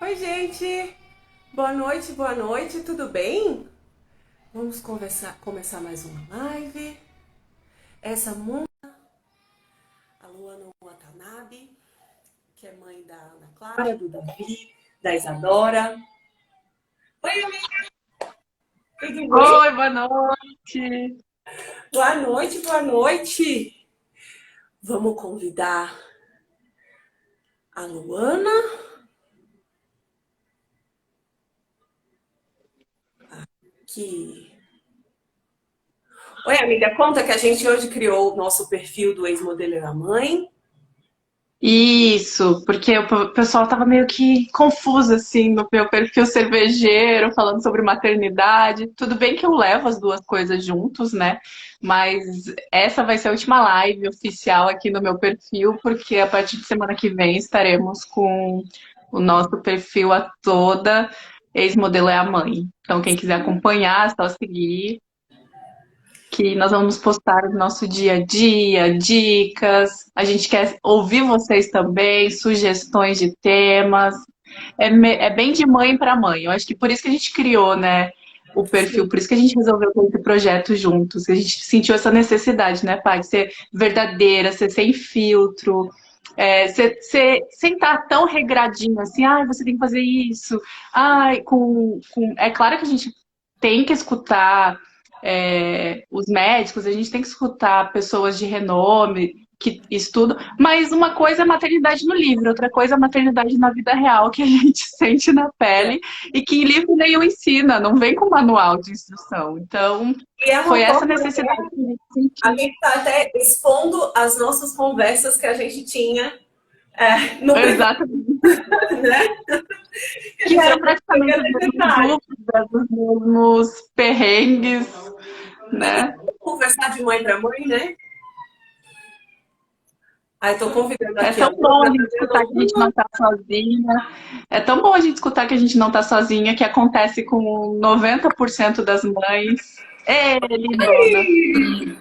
Oi, gente! Boa noite, tudo bem? Vamos começar mais uma live. Essa moça, a Luana Watanabe, que é mãe da Ana Clara, do Davi, da Isadora. Oi, amiga! Tudo bem? Oi, boa noite. Boa noite, boa noite! Vamos convidar a Luana, que... Oi, amiga, conta que a gente hoje criou o nosso perfil do ex-modelo e da mãe. Isso, porque o pessoal tava meio que confuso assim no meu perfil cervejeiro, falando sobre maternidade. Tudo bem que eu levo as duas coisas juntos, né? Mas essa vai ser a última live oficial aqui no meu perfil, porque a partir de semana que vem estaremos com o nosso perfil a toda ex-modelo é a mãe. Então, quem quiser acompanhar, é só seguir. Que nós vamos postar o nosso dia a dia, dicas. A gente quer ouvir vocês também, sugestões de temas. É bem de mãe para mãe. Eu acho que por isso que a gente criou, né, o perfil, por isso que a gente resolveu ter esse projeto juntos. A gente sentiu essa necessidade, né, pai, de ser verdadeira, ser sem filtro. Sem estar tão regradinho assim, ai, você tem que fazer isso. Ai, É claro que a gente tem que escutar os médicos, a gente tem que escutar pessoas de renome que estudam, mas uma coisa é maternidade no livro, outra coisa é maternidade na vida real, que a gente sente na pele e que em livro nenhum ensina, não vem com manual de instrução. Então, E é foi uma essa forma, necessidade que a gente a sentiu. gente está até expondo as nossas conversas que a gente tinha no privado, Exatamente. né? Que Que eram foi praticamente os mesmos necessário. dúvidas, os mesmos perrengues, né? Conversar de mãe para mãe, né? Aí estou convidando É aqui a tão bom a Luana, gente escutar que a gente não está sozinha. É tão bom a gente escutar que a gente não está sozinha, que acontece com 90% das mães. Ê, lindona!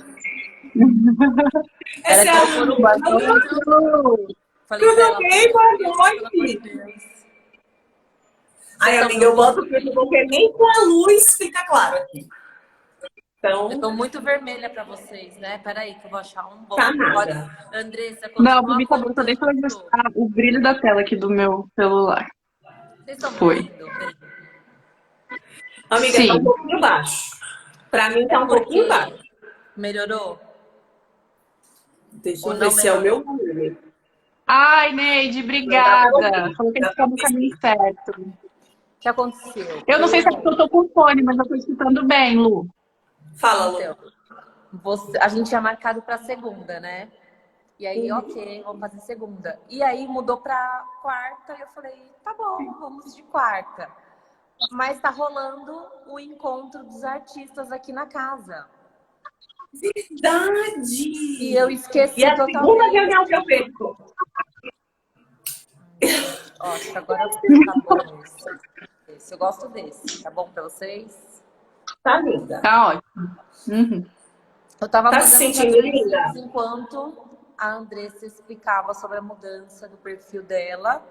Ela essa é quer a pôr um Boa Luana. noite, vídeo. Lu. Falei pra Tudo ela, põe bem? um Boa vídeo, pelo amor de noite. Deus. Vocês Ai, estão amiga, eu muito boto porque lindos. porque nem com a luz fica claro aqui. Eu Então, tô muito vermelha pra vocês, né? Peraí, que eu vou achar um tá bom. Pode... nada. Andressa, Não, pra continua mim tá bom, só deixa eu apontando. ajustar o brilho da tela aqui do meu celular. Vocês estão me Foi. ouvindo bem? Amiga, tá um Sim. pouquinho baixo. Para mim É tá um pouquinho baixo. porque melhorou Deixa ou eu ver não se é o meu melhorou? volume. Ai, Neide, Não dá pra obrigada. ouvir. Falou que a Dá gente tá pra no ouvir caminho sim. certo. O que aconteceu? Eu não sei se é porque eu tô com fone, mas eu tô escutando bem, Lu. Fala, Lu. Então, a gente tinha marcado pra segunda, né? E aí, ok, vamos fazer segunda. E aí mudou pra quarta e eu falei, tá bom, vamos de quarta. Mas tá rolando o encontro dos artistas aqui na casa. E eu Verdade! E esqueci a segunda totalmente. reunião que eu perco? Gente, ó, acho que agora tá bom esse. Eu gosto desse. Tá bom pra vocês? Tá linda. Tá ótimo. Uhum. Eu tava Tá se mandando os sentindo arquivozinhos linda? enquanto a Andressa explicava sobre a mudança do perfil dela.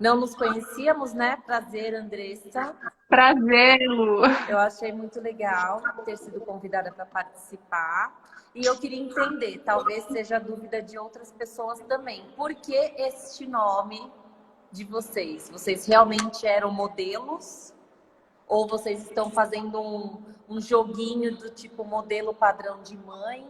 Não nos conhecíamos, né? Prazer, Andressa. Prazer, Lu. Eu achei muito legal ter sido convidada para participar. E eu queria entender, talvez seja a dúvida de outras pessoas também. Por que este nome de vocês? Vocês realmente eram modelos? Ou vocês estão fazendo um joguinho do tipo modelo padrão de mãe?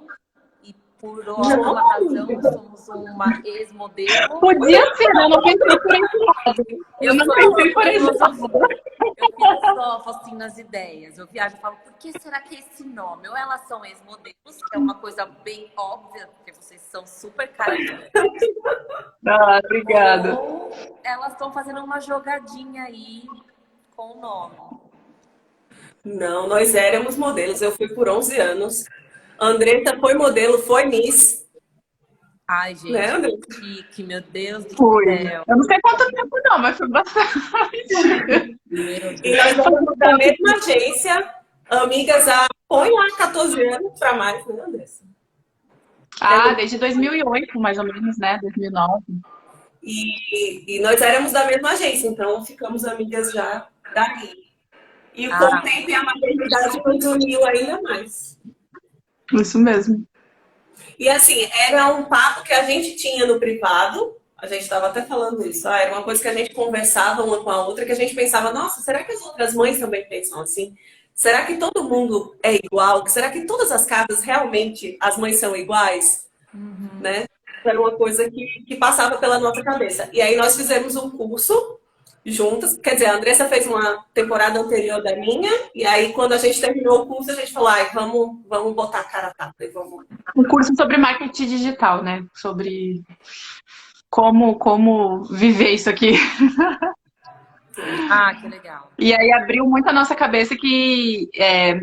E por Não, alguma razão amiga. somos uma ex-modelo? Podia ser, né? Eu não pensei por esse lado. Eu Eu não sou pensei por esse filosofo, lado. eu filosofo assim nas ideias. Eu viajo e falo, por que será que é esse nome? Ou elas são ex-modelos, que é uma coisa bem óbvia, porque vocês são super cara de mãe. Ah, obrigada. Ou elas estão fazendo uma jogadinha aí com o nome. Não, nós éramos modelos. Eu fui por 11 anos. A Andressa foi modelo, foi Miss. Ai, Né, gente, Andressa? que chique, meu Deus do Fui. céu. Eu não sei quanto tempo não, mas foi bastante. Meu E Deus. nós éramos da mesma agência, amigas há, põe lá, 14 anos para mais, né, Andressa? É Ah, muito... desde 2008, mais ou menos, né? 2009. E nós éramos da mesma agência, então ficamos amigas já daí. E com o Ah, tempo e a maternidade nos uniu ainda mais. Isso mesmo. E assim, era um papo que a gente tinha no privado, a gente estava até falando isso, era uma coisa que a gente conversava uma com a outra, que a gente pensava, nossa, será que as outras mães também pensam assim? Será que todo mundo é igual? Será que todas as casas realmente as mães são iguais? Né? Era uma coisa que passava pela nossa cabeça. E aí nós fizemos um curso juntas, quer dizer, a Andressa fez uma temporada anterior da minha, e aí quando a gente terminou o curso, a gente falou, ai, vamos botar a cara a tapa e vamos. Um curso sobre marketing digital, né? Sobre como viver isso aqui. ah, que legal. E aí abriu muito a nossa cabeça que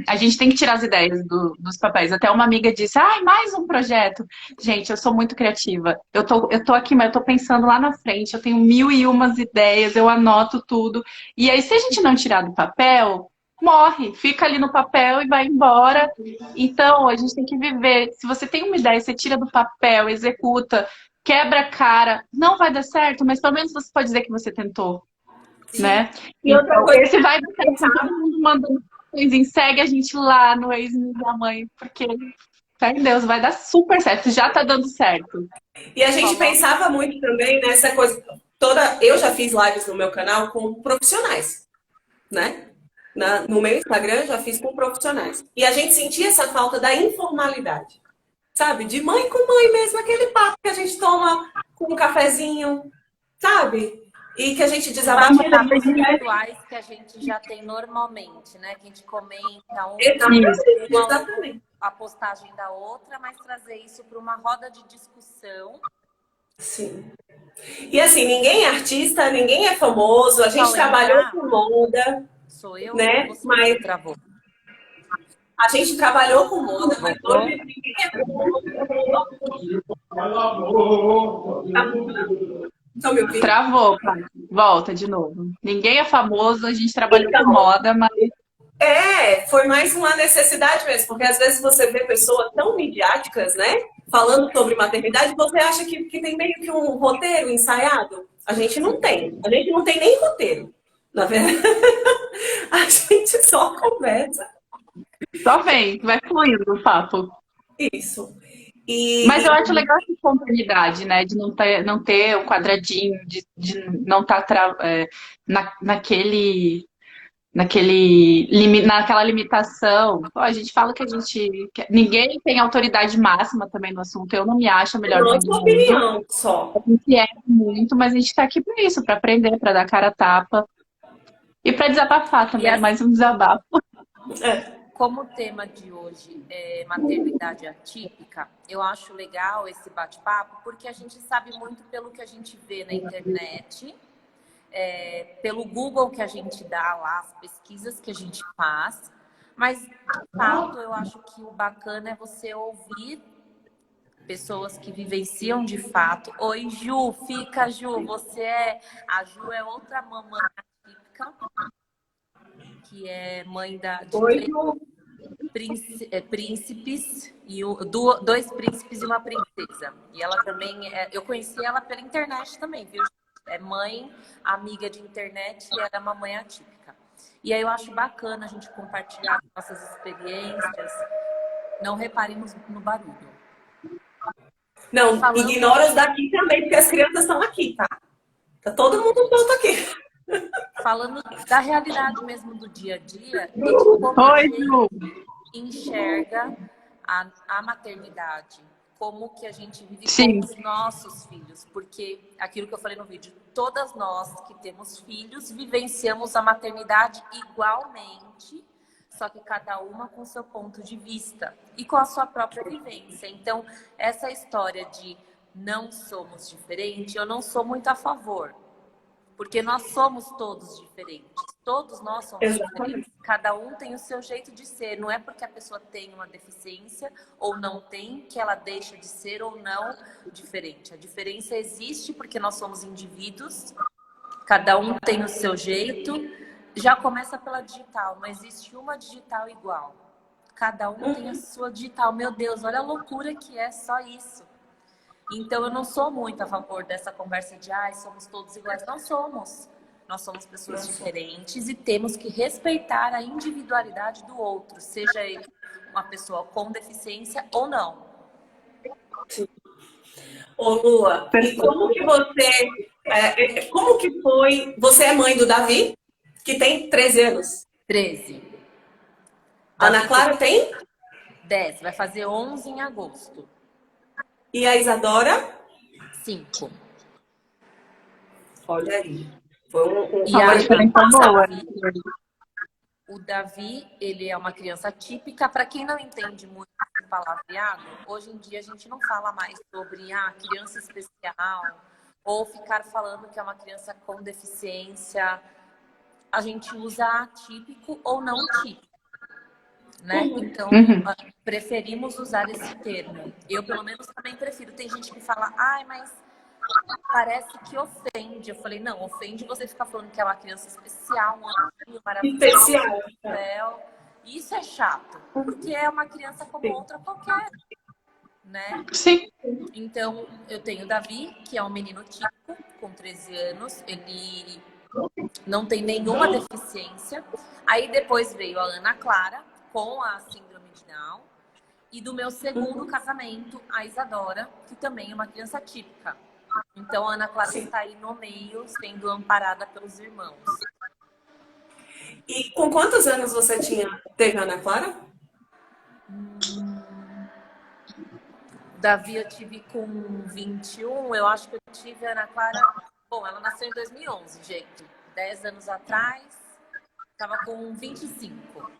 a gente tem que tirar as ideias dos papéis. Até uma amiga disse, ai, mais um projeto. Gente, eu sou muito criativa. Eu tô aqui, mas eu tô pensando lá na frente. Eu tenho 1001 ideias, eu anoto tudo. E aí, se a gente não tirar do papel, morre. Fica ali no papel e vai embora. Então, a gente tem que viver. Se você tem uma ideia, você tira do papel, executa, quebra a cara. Não vai dar certo, mas pelo menos você pode dizer que você tentou. Sim. Né? E outra Então, coisa esse que vai dar certo com todo mundo mandando coisinha. Segue a gente lá no ex da mãe, porque, fé em Deus, vai dar super certo. Já tá dando certo. E a gente Coloca. pensava muito também nessa coisa toda. Eu já fiz lives no meu canal com profissionais, né? No meu Instagram eu já fiz com profissionais. E a gente sentia essa falta da informalidade, sabe? De mãe com mãe mesmo, aquele papo que a gente toma com um cafezinho, sabe? E que a gente desabafa. Os papos virtuais que a gente já tem normalmente, né? Que a gente comenta Exatamente, uma exatamente. a postagem da outra, mas trazer isso para uma roda de discussão. Sim. E assim, ninguém é artista, ninguém é famoso, a gente trabalhou com moda, Sou eu ou né? você Mas que travou? a gente trabalhou com moda, mas Voltou? hoje ninguém é famoso. Estão me ouvindo? Travou, Paty. Volta de novo. Ninguém é famoso, a gente trabalhou com Então, moda, mas foi mais uma necessidade mesmo, porque às vezes você vê pessoas tão midiáticas, né? Falando sobre maternidade, você acha que tem meio que um roteiro ensaiado. A gente não tem. A gente não tem nem roteiro, na verdade. A gente só conversa. só vem, vai fluindo o papo. Isso. Mas E, eu acho legal essa espontaneidade, né? De não ter o quadradinho, de não estar naquele naquela limitação. Pô, a gente fala que ninguém tem autoridade máxima também no assunto. Eu não me acho a é melhor mãe do nossa mundo. opinião só. A gente é muito, mas a gente tá aqui para isso, para aprender, para dar cara a tapa e para desabafar E também, mais um desabafo. É. como o tema de hoje é maternidade atípica, eu acho legal esse bate-papo, porque a gente sabe muito pelo que a gente vê na internet, pelo Google que a gente dá lá, as pesquisas que a gente faz, mas, de fato, eu acho que o bacana é você ouvir pessoas que vivenciam de fato. Oi, Ju, fica, Ju, a Ju é outra mamãe atípica, que é mãe de Oi, três príncipes e dois príncipes e uma princesa. E ela também eu conheci ela pela internet também, viu? É mãe, amiga de internet e era uma mãe atípica. E aí eu acho bacana a gente compartilhar nossas experiências. Não reparem no barulho. Não, ignora os daqui também, porque as crianças estão aqui, tá? Tá todo mundo junto aqui. Falando da realidade mesmo do dia a dia e de como Oi, a gente Ju. enxerga a maternidade, como que a gente vive Sim. com os nossos filhos, porque aquilo que eu falei no vídeo, todas nós que temos filhos vivenciamos a maternidade igualmente, só que cada uma com seu ponto de vista e com a sua própria vivência. Então, essa história de não somos diferentes, eu não sou muito a favor. Porque nós somos todos diferentes. Todos nós somos diferentes. Cada um tem o seu jeito de ser. Não é porque a pessoa tem uma deficiência ou não tem que ela deixa de ser ou não diferente. A diferença existe porque nós somos indivíduos. Cada um tem o seu jeito. Já começa pela digital. Não existe uma digital igual. Cada um tem a sua digital. Meu Deus, olha a loucura que é só isso. Então, eu não sou muito a favor dessa conversa de, ai, somos todos iguais. Não somos. Nós somos pessoas diferentes e temos que respeitar a individualidade do outro, seja ele uma pessoa com deficiência ou não. Sim. Ô, Lua, e como que como que foi, você é mãe do Davi, que tem 13 anos. 13. Ana Clara tem? 10. Vai fazer 11 em agosto. E a Isadora? 5. Olha aí. Foi E uma aí, diferença boa. o Davi, ele é uma criança típica. Para quem não entende muito esse palavreado, hoje em dia a gente não fala mais sobre criança especial ou ficar falando que é uma criança com deficiência. A gente usa atípico ou não típico, né? Então, preferimos usar esse termo. Eu, pelo menos, também prefiro. Tem gente que fala, ai, mas parece que ofende. Eu falei, não, ofende você ficar falando que é uma criança especial, um anjinho maravilhoso, céu. Isso é chato, porque é uma criança como outra qualquer, né? Sim. Então, eu tenho o Davi, que é um menino típico, com 13 anos. Ele não tem nenhuma deficiência. Aí depois veio a Ana Clara, com a síndrome de Down. E do meu segundo casamento, a Isadora, que também é uma criança típica. Então, a Ana Clara está aí no meio, sendo amparada pelos irmãos. E com quantos anos você teve a Ana Clara? Davi eu tive com 21. Eu acho que eu tive a Ana Clara... Bom, ela nasceu em 2011, gente. 10 anos atrás, estava com 25.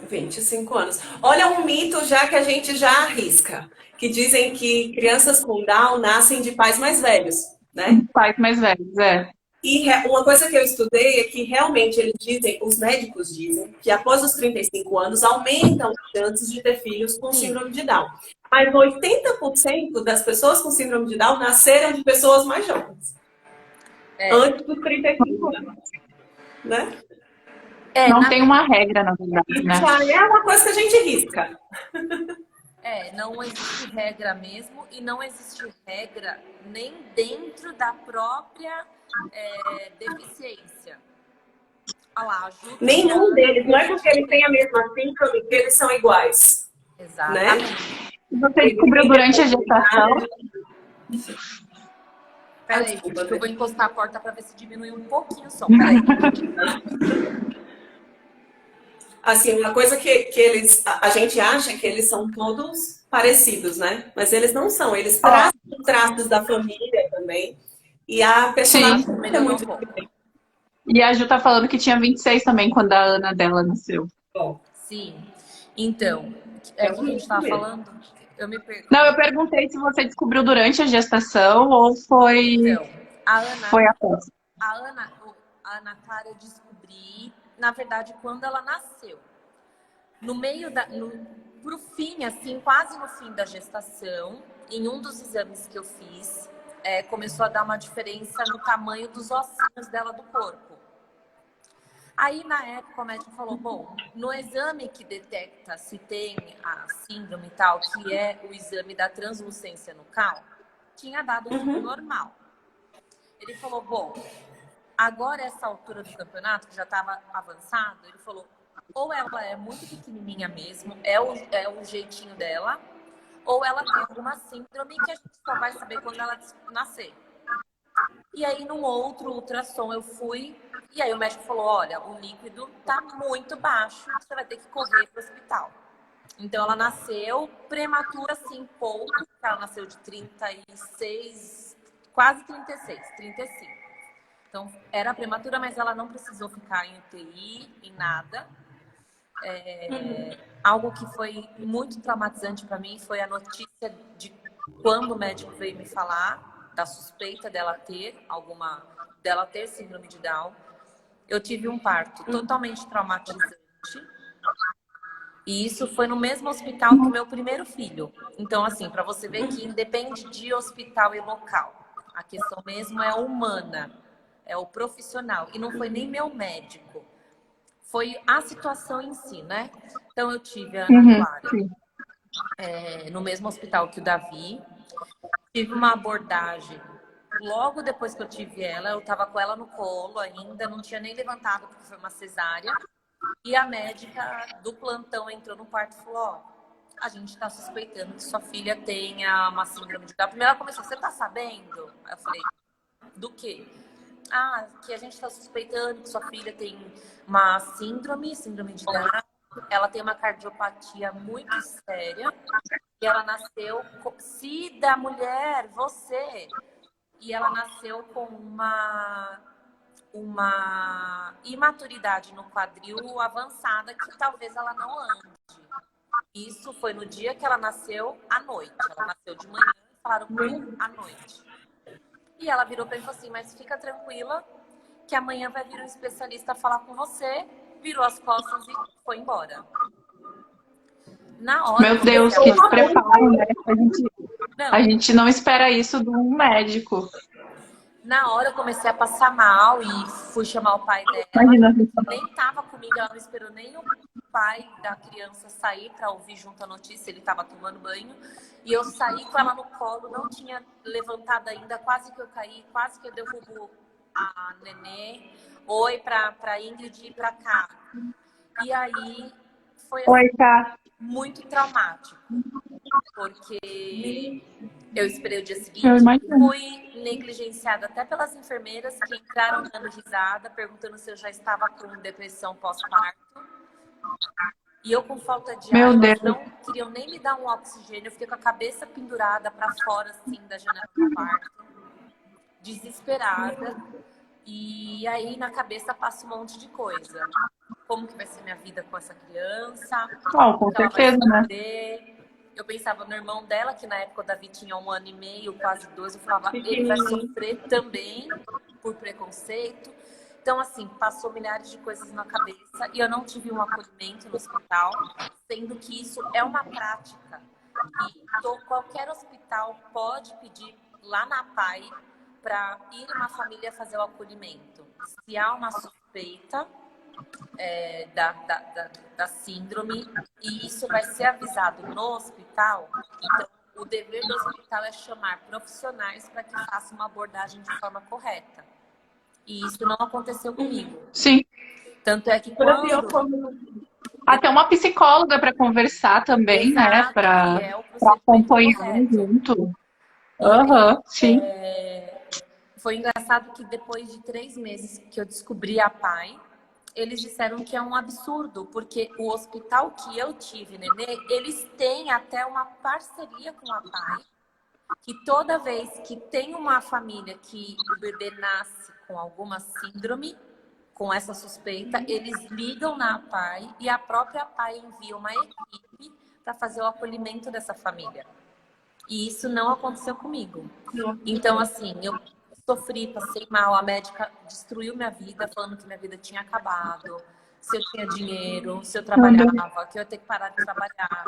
25 anos. Olha um mito já que a gente já arrisca, que dizem que crianças com Down nascem de pais mais velhos, né? Pais mais velhos, é. E uma coisa que eu estudei é que realmente eles dizem, os médicos dizem, que após os 35 anos aumentam as chances de ter filhos com síndrome de Down. Mas 80% das pessoas com síndrome de Down nasceram de pessoas mais jovens. Antes dos 35 anos. Né? Não tem uma regra, na verdade, né? Já é uma coisa que a gente risca. Não existe regra mesmo, e não existe regra nem dentro da própria deficiência. Olha lá, ajuda. Nenhum deles, não é porque eles têm a mesma síndrome que eles são iguais. Exatamente. Né? Você descobriu durante a gestação? Peraí, eu vou encostar a porta para ver se diminui um pouquinho o som. Peraí. Assim, uma coisa que a gente acha que eles são todos parecidos, né? Mas eles não são. Eles trazem traços da família também. E a personalidade é muito diferente. E a Ju tá falando que tinha 26 também quando a Ana dela nasceu. Sim. Então, o que a gente tava falando? Eu me pergunto. Não, eu perguntei se você descobriu durante a gestação ou foi... Então, a Ana... Foi após. A Ana Clara eu descobri, na verdade, quando ela nasceu. No meio pro fim, assim, quase no fim da gestação, em um dos exames que eu fiz, começou a dar uma diferença no tamanho dos ossinhos dela do corpo. Aí, na época, o médico falou, bom, no exame que detecta se tem a síndrome e tal, que é o exame da translucência nucal, tinha dado tudo normal. Ele falou, bom, agora essa altura do campeonato, que já estava avançado, ele falou, ou ela é muito pequenininha mesmo, é o jeitinho dela, ou ela tem alguma síndrome que a gente só vai saber quando ela nascer. E aí, num outro ultrassom, eu fui, e aí o médico falou, olha, o líquido tá muito baixo, você vai ter que correr para o hospital. Então, ela nasceu prematura, assim, pouco, ela nasceu de 36, quase 36, 35. Então, era prematura, mas ela não precisou ficar em UTI, em nada. Algo que foi muito traumatizante para mim foi a notícia de quando o médico veio me falar da suspeita dela ter síndrome de Down. Eu tive um parto totalmente traumatizante. E isso foi no mesmo hospital que o meu primeiro filho. Então, assim, para você ver que independe de hospital e local. A questão mesmo é humana, é o profissional. E não foi nem meu médico. Foi a situação em si, né? Então, eu tive a Ana Clara no mesmo hospital que o Davi. Tive uma abordagem. Logo depois que eu tive ela, eu tava com ela no colo ainda, não tinha nem levantado porque foi uma cesárea. E a médica do plantão entrou no quarto e falou, ó, a gente tá suspeitando que sua filha tenha uma síndrome de Down. Primeiro ela começou, você tá sabendo? Aí eu falei, do quê? Ah, que a gente tá suspeitando que sua filha tem uma síndrome de Down. Ela tem uma cardiopatia muito séria. E ela nasceu, se da mulher, você... E ela nasceu com uma imaturidade no quadril avançada que talvez ela não ande. Isso foi no dia que ela nasceu à noite. Ela nasceu de manhã e falaram comigo à noite. E ela virou para mim e falou assim, mas fica tranquila que amanhã vai vir um especialista falar com você. Virou as costas e foi embora. Na hora Meu Deus, que despreparo, né? A Não. gente não espera isso de um médico. Na hora eu comecei a passar mal e fui chamar o pai dela. Imagina. Nem tava comigo, ela não esperou nem o pai da criança sair para ouvir junto a notícia, ele tava tomando banho. E eu saí com ela no colo, não tinha levantado ainda, quase que eu caí, quase que eu derrubo a nenê. Oi pra Ingrid ir pra cá. E aí foi Oi, tá. muito traumático, porque eu esperei o dia Eu seguinte, imagino. fui negligenciada até pelas enfermeiras que entraram dando risada, perguntando se eu já estava com depressão pós-parto. E eu com falta de Meu ar, elas Deus. não queriam nem me dar um oxigênio. Eu fiquei com a cabeça pendurada para fora, assim, da janela do quarto, desesperada. E aí na cabeça passa um monte de coisa. Como que vai ser minha vida com essa criança? Oh, com Como que ela vai certeza, né? sofrer? Eu pensava no irmão dela, que na época o Davi tinha 1 ano e meio, quase 2. Eu falava, ele vai sofrer também por preconceito. Então, assim, passou milhares de coisas na cabeça e eu não tive um acolhimento no hospital, sendo que isso é uma prática. E qualquer hospital pode pedir lá na PAI para ir uma família fazer o acolhimento. Se há uma suspeita da síndrome, e isso vai ser avisado no hospital, então o dever do hospital é chamar profissionais para que façam uma abordagem de forma correta. E isso não aconteceu comigo. Sim. Tanto é que quando... Até uma psicóloga para conversar também, Exato, né? Para que é o procedimento acompanhar correto. junto. E Aham, sim. foi engraçado que depois de 3 meses que eu descobri a PAI, eles disseram que é um absurdo, porque o hospital que eu tive, Nenê, eles têm até uma parceria com a PAI, que toda vez que tem uma família que o bebê nasce com alguma síndrome, com essa suspeita, eles ligam na PAI e a própria PAI envia uma equipe para fazer o acolhimento dessa família. E isso não aconteceu comigo. Então, assim, eu sofri, passei mal, a médica destruiu minha vida, falando que minha vida tinha acabado, se eu tinha dinheiro, se eu trabalhava, que eu ia ter que parar de trabalhar.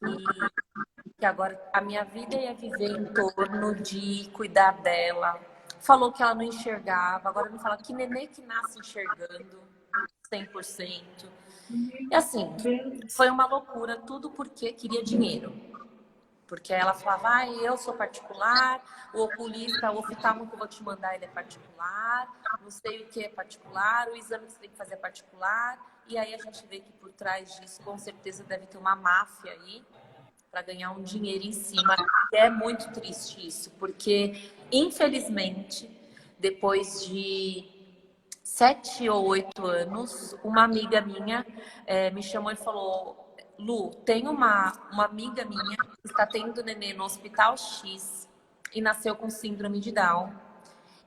E que agora a minha vida ia viver em torno de cuidar dela. Falou que ela não enxergava, agora me fala que nenê que nasce enxergando 100%. E assim, foi uma loucura, tudo porque queria dinheiro. Porque ela falava, eu sou particular, o oculista, o oftalmo que eu vou te mandar, ele é particular, não sei o que é particular, o exame que você tem que fazer é particular. E aí a gente vê que por trás disso, com certeza, deve ter uma máfia aí para ganhar um dinheiro em cima. E é muito triste isso, porque, infelizmente, depois de 7 ou 8 anos, uma amiga minha me chamou e falou, Lu, tem uma amiga minha que está tendo nenê no hospital X e nasceu com síndrome de Down.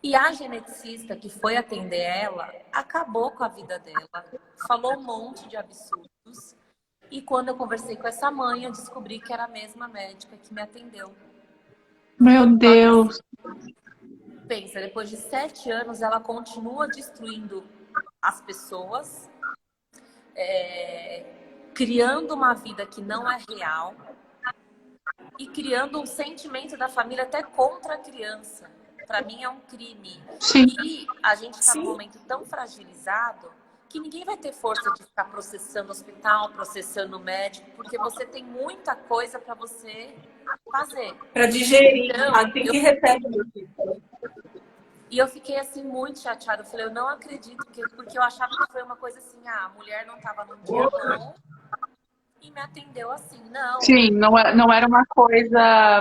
E a geneticista que foi atender ela acabou com a vida dela, falou um monte de absurdos. E quando eu conversei com essa mãe, eu descobri que era a mesma médica que me atendeu. Meu Deus. Pensa, depois de 7 anos, ela continua destruindo as pessoas, criando uma vida que não é real e criando um sentimento da família até contra a criança. Para mim é um crime. Sim. E a gente está num momento tão fragilizado que ninguém vai ter força de ficar processando o hospital, processando o médico, porque você tem muita coisa para você fazer. Para digerir, Então, assim que recebe. e eu fiquei assim muito chateada. Eu falei, eu não acredito, porque eu achava que foi uma coisa assim, a mulher não estava num dia bom e me atendeu assim. Não, Sim, não era uma coisa,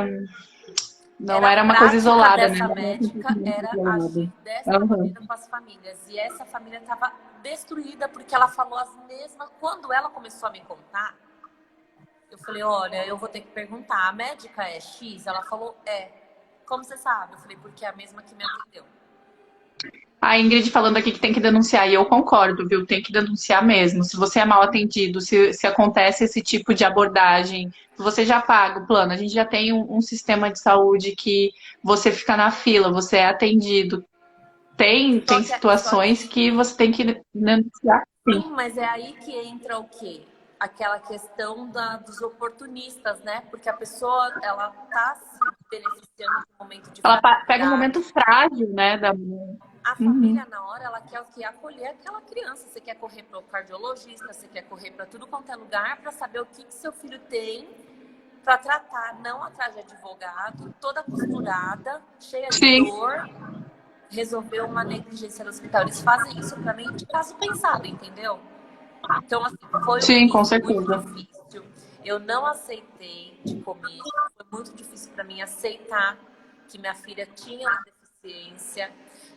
não era a era uma coisa prática isolada, né? dessa médica, era agir dessa Uhum. maneira com as famílias. E essa família estava destruída porque ela falou as mesmas. Quando ela começou a me contar, eu falei, olha, eu vou ter que perguntar, a médica é X? Ela falou, é. Como você sabe? Eu falei, porque é a mesma que me atendeu. A Ingrid falando aqui que tem que denunciar, e eu concordo, viu? Tem que denunciar mesmo. Se você é mal atendido, se acontece esse tipo de abordagem, você já paga o plano. A gente já tem um sistema de saúde que você fica na fila, você é atendido. Tem Só situações que que você tem que denunciar, sim. sim, mas é aí que entra o quê? Aquela questão dos oportunistas, né? Porque a pessoa, ela tá se beneficiando do momento de Ela pega um momento fragilidade. frágil, né? A Uhum. família, na hora, ela quer o quê? Acolher aquela criança. Você quer correr para o cardiologista, você quer correr para tudo quanto é lugar para saber o que seu filho tem para tratar, não atrás de advogado, toda costurada, cheia de Sim, dor, resolver uma negligência no hospital. Eles fazem isso para mim de caso pensado, entendeu? Então, assim, foi um sim, com início muito certeza. difícil. Eu não aceitei de começo. Foi muito difícil para mim aceitar que minha filha tinha uma deficiência.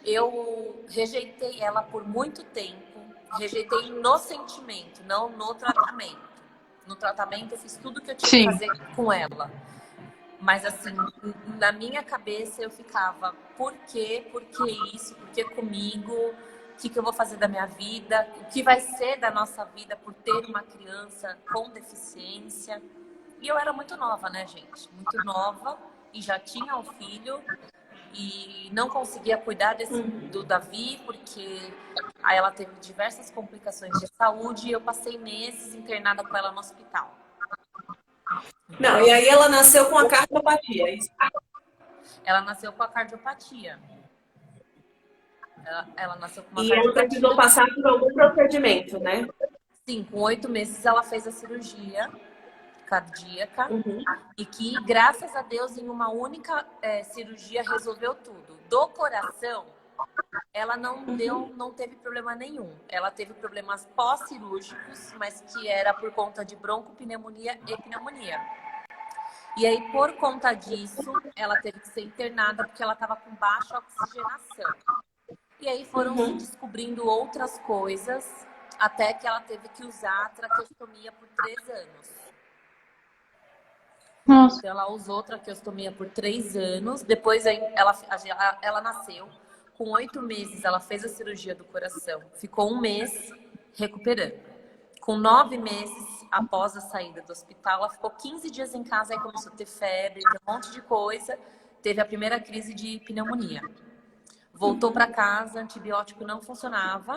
Eu rejeitei ela por muito tempo. Rejeitei no sentimento, não no tratamento. No tratamento, eu fiz tudo que eu tinha que Sim. fazer com ela. Mas, assim, na minha cabeça eu ficava, por quê? Por que isso? Por que comigo? O que eu vou fazer da minha vida? O que vai ser da nossa vida por ter uma criança com deficiência? E eu era muito nova, né, gente? Muito nova e já tinha um filho e não conseguia cuidar do Davi porque aí ela teve diversas complicações de saúde e eu passei meses internada com ela no hospital. Não, e aí ela nasceu com a cardiopatia. Ela nasceu com a cardiopatia. Ela nasceu com uma E ela precisou cardiopatia. passar por algum procedimento, né? Sim, com 8 meses ela fez a cirurgia cardíaca Uhum. e que, graças a Deus, em uma única cirurgia resolveu tudo. Do coração, ela não teve problema nenhum. Ela teve problemas pós-cirúrgicos, mas que era por conta de broncopneumonia e pneumonia. E aí, por conta disso, ela teve que ser internada porque ela estava com baixa oxigenação. E aí foram se descobrindo outras coisas, até que ela teve que usar a traqueostomia por 3 anos. Nossa. Então, ela usou traqueostomia por 3 anos. Depois, ela nasceu. Com 8 meses, ela fez a cirurgia do coração. Ficou 1 mês recuperando. Com 9 meses, após a saída do hospital, ela ficou 15 dias em casa. Aí começou a ter febre, um monte de coisa. Teve a primeira crise de pneumonia. Voltou para casa, antibiótico não funcionava.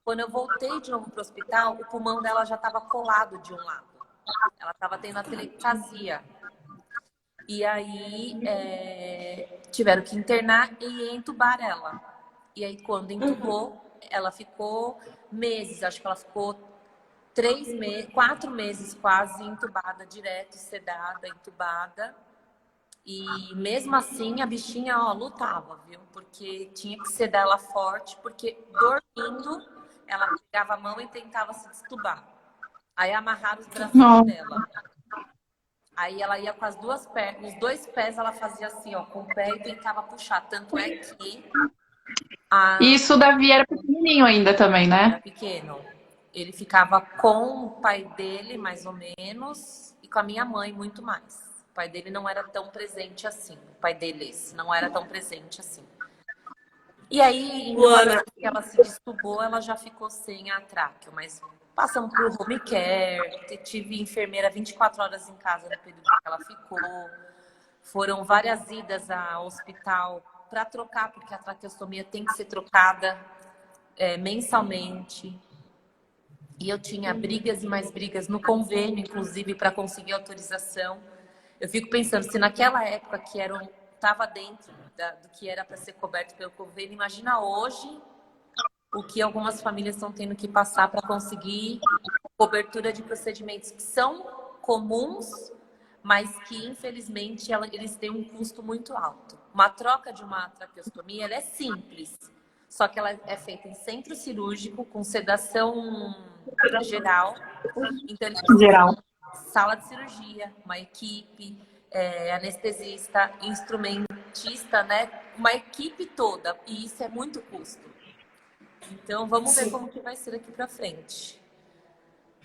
Quando eu voltei de novo para o hospital, o pulmão dela já estava colado de um lado. Ela estava tendo atelectasia. E aí tiveram que internar e entubar ela. E aí quando entubou, ela ficou meses, acho que ela ficou 4 meses quase entubada, direto, sedada, entubada. E mesmo assim a bichinha, lutava, viu? Porque tinha que sedar ela forte, porque dormindo ela pegava a mão e tentava se destubar. Aí amarraram os bracinhos dela. Aí ela ia com as duas pernas, os 2 pés ela fazia assim, com o pé e tentava puxar. Tanto é que Isso o Davi era pequenininho ainda também, era né? pequeno. Ele ficava com o pai dele, mais ou menos, e com a minha mãe, muito mais. O pai dele não era tão presente assim. O pai deles não era tão presente assim. E aí, em uma das vezes que ela se destubou, ela já ficou sem a tráqueo, mas passamos por home care, tive enfermeira 24 horas em casa no período que ela ficou. Foram várias idas ao hospital para trocar, porque a traqueostomia tem que ser trocada mensalmente. E eu tinha brigas e mais brigas no convênio, inclusive, para conseguir autorização. Eu fico pensando, se naquela época que estava dentro do que era para ser coberto pelo convênio, imagina hoje o que algumas famílias estão tendo que passar para conseguir cobertura de procedimentos que são comuns, mas que, infelizmente, eles têm um custo muito alto. Uma troca de uma traqueostomia, ela é simples, só que ela é feita em centro cirúrgico, com sedação geral. Então, eles precisam Geral. de sala de cirurgia, uma equipe, anestesista, instrumentista, né? Uma equipe toda. E isso é muito custo. Então, vamos ver como que vai ser daqui para frente.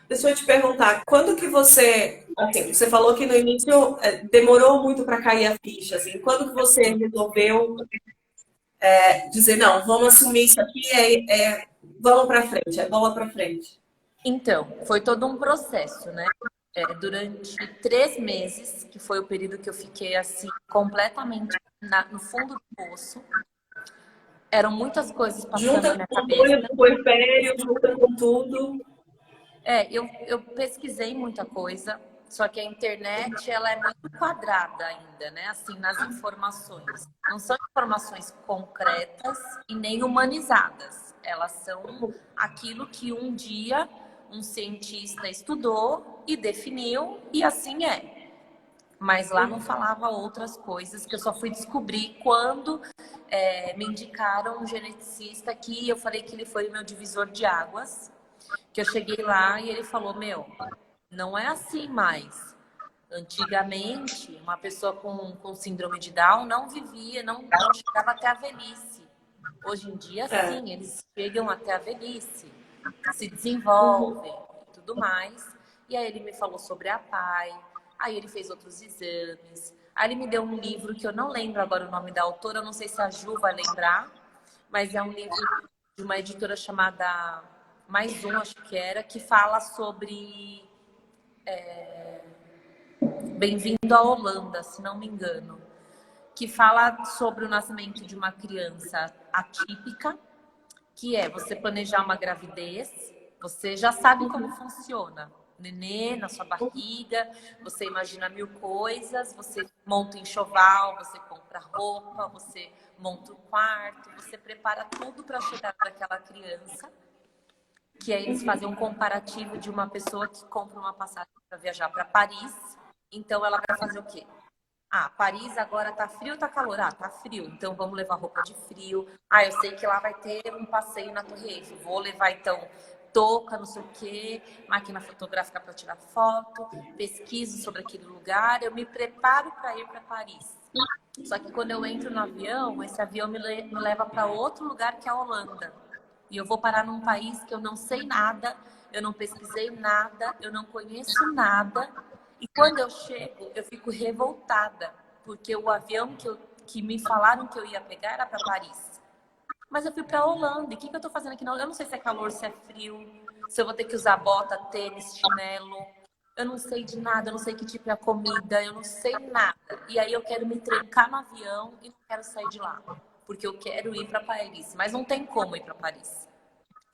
Deixa eu te perguntar, quando que você, assim, você falou que no início demorou muito para cair a ficha, assim, quando que você resolveu dizer, não, vamos assumir isso aqui, vamos para frente, é bola para frente? Então, foi todo um processo, né? Durante 3 meses, que foi o período que eu fiquei assim, completamente no fundo do poço, eram muitas coisas passando na Junta minha com o cabeça. puerpério, junta com tudo. Eu pesquisei muita coisa, só que a internet ela é muito quadrada ainda, né? Assim, nas informações. Não são informações concretas e nem humanizadas. Elas são aquilo que um dia um cientista estudou e definiu, e assim é. Mas lá não falava outras coisas que eu só fui descobrir quando me indicaram um geneticista que eu falei que ele foi o meu divisor de águas. Que eu cheguei lá e ele falou, não é assim mais. Antigamente, uma pessoa com síndrome de Down não vivia, não chegava até a velhice. Hoje em dia, sim, eles chegam até a velhice, se desenvolvem e tudo mais. E aí ele me falou sobre a PAI, aí ele fez outros exames, aí ele me deu um livro que eu não lembro agora o nome da autora, eu não sei se a Ju vai lembrar, mas é um livro de uma editora chamada Mais Um, acho que era, que fala sobre Bem-vindo à Holanda, se não me engano, que fala sobre o nascimento de uma criança atípica, que é você planejar uma gravidez, você já sabe como funciona. Nenê na sua barriga, você imagina 1000 coisas, você monta enxoval, você compra roupa, você monta o quarto, você prepara tudo para chegar para aquela criança. Que aí eles fazem um comparativo de uma pessoa que compra uma passagem para viajar para Paris. Então ela vai fazer o quê? Paris agora tá frio ou tá calor? Tá frio. Então vamos levar roupa de frio. Eu sei que lá vai ter um passeio na Torre Eiffel. Vou levar então touca, não sei o quê, máquina fotográfica para tirar foto, pesquiso sobre aquele lugar, eu me preparo para ir para Paris. Só que quando eu entro no avião, esse avião me leva para outro lugar que é a Holanda. E eu vou parar num país que eu não sei nada, eu não pesquisei nada, eu não conheço nada. E quando eu chego, eu fico revoltada, porque o avião que me falaram que eu ia pegar era para Paris. Mas eu fui para a Holanda, e o que eu tô fazendo aqui? Eu não sei se é calor, se é frio, se eu vou ter que usar bota, tênis, chinelo. Eu não sei de nada, eu não sei que tipo é a comida, eu não sei nada. E aí eu quero me trancar no avião e não quero sair de lá. Porque eu quero ir para Paris, mas não tem como ir para Paris.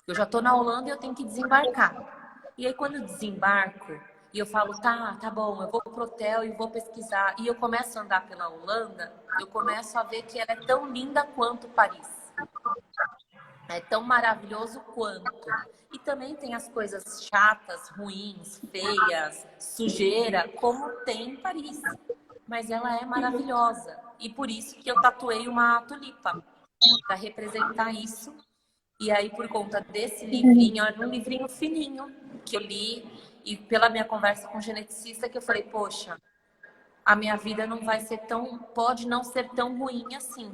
Eu já estou na Holanda e eu tenho que desembarcar. E aí quando eu desembarco e eu falo, tá bom, eu vou pro hotel e vou pesquisar. E eu começo a andar pela Holanda, eu começo a ver que ela é tão linda quanto Paris. É tão maravilhoso quanto. E também tem as coisas chatas, ruins, feias, sujeira, como tem em Paris. Mas ela é maravilhosa. E por isso que eu tatuei uma tulipa, para representar isso. E aí, por conta desse livrinho, era um livrinho fininho que eu li, e pela minha conversa com o geneticista, que eu falei, poxa, a minha vida não vai ser pode não ser tão ruim assim.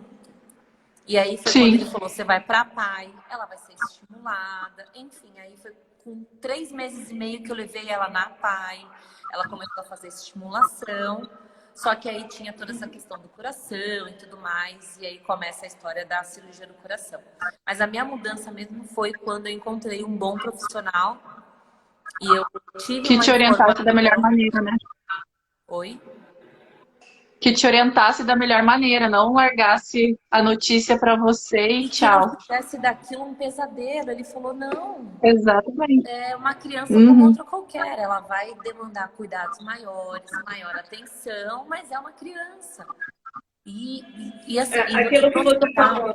E aí foi quando ele falou, você vai para a PAI, ela vai ser estimulada, enfim, aí foi com 3 meses e meio que eu levei ela na PAI, ela começou a fazer estimulação, só que aí tinha toda essa questão do coração e tudo mais, e aí começa a história da cirurgia do coração. Mas a minha mudança mesmo foi quando eu encontrei um bom profissional e eu tive Que te orientasse da melhor maneira, né? Oi? Que te orientasse da melhor maneira, não largasse a notícia para você e Que não tchau. fizesse daquilo um pesadelo. Ele falou, não, Exatamente. é uma criança como outra qualquer. Ela vai demandar cuidados maiores, maior atenção, mas é uma criança. E assim, Aquilo que você falou.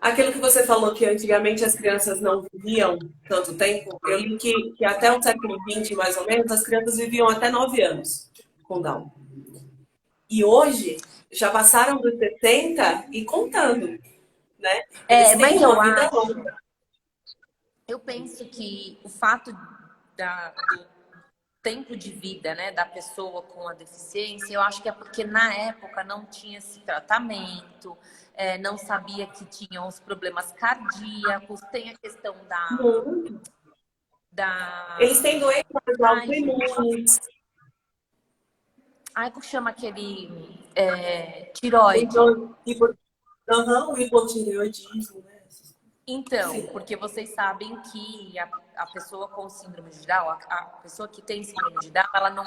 Aquilo que você falou que antigamente as crianças não viviam tanto tempo, eu li que até o século XX, mais ou menos, as crianças viviam até 9 anos com Down. E hoje já passaram dos 60 e contando, né? Eles têm Mas eu uma vida acho, longa. eu penso que o fato do tempo de vida, né, da pessoa com a deficiência, eu acho que é porque na época não tinha esse tratamento, não sabia que tinham os problemas cardíacos, tem a questão Eles da... têm doenças Ai, gente, autoimunes, ai, como chama aquele tiroide? o hipotireoidismo, né? Então, Sim. porque vocês sabem que a pessoa com síndrome de Down, a pessoa que tem síndrome de Down, ela não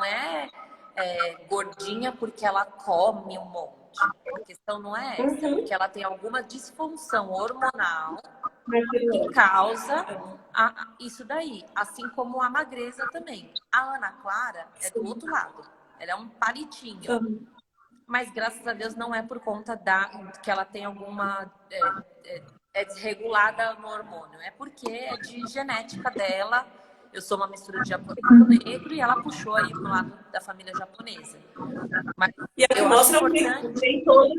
gordinha porque ela come um monte. A questão não é essa, é Uhum. porque ela tem alguma disfunção hormonal que Maravilhoso. causa isso daí. Assim como a magreza também. A Ana Clara é do outro lado. Ela é um palitinho. Uhum. Mas graças a Deus não é por conta que ela tem alguma desregulada no hormônio, é porque é de genética dela. Eu sou uma mistura de japonês com negro e ela puxou aí pro lado da família japonesa. Mas E aqui eu acho mostra que importante. nem todos,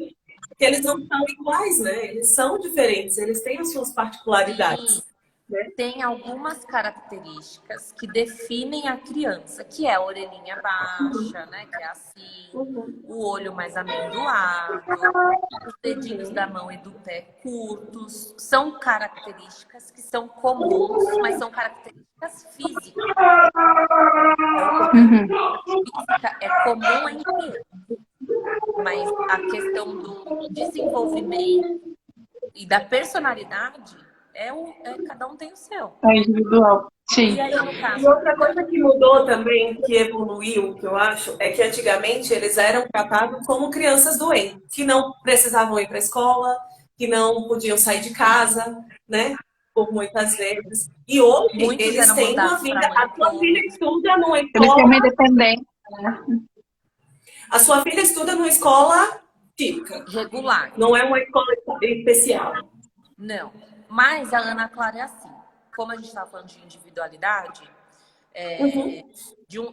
que eles não são iguais, né? Eles são diferentes, eles têm as suas Sim, particularidades, né? tem algumas características que definem a criança, que é a orelhinha baixa, né? Que é assim, Uhum. o olho mais amendoado, os dedinhos da mão e do pé curtos. São características que são comuns, mas são características físicas. Então, como Uhum. física é comum em ter, mas a questão do desenvolvimento e da personalidade cada um tem o seu. É individual. Sim. E aí, no E caso outra coisa que mudou também, que evoluiu, que eu acho, é que antigamente eles eram tratados como crianças doentes, que não precisavam ir para a escola, que não podiam sair de casa, né? Por muitas vezes. E hoje muitos eles eram têm uma mandados para vida. A sua filha manicômio estuda numa Eles têm escola, uma independência, né? a sua filha estuda numa escola típica, regular. não é uma escola especial. Não. Mas a Ana Clara é assim. Como a gente estava falando de individualidade, Uhum.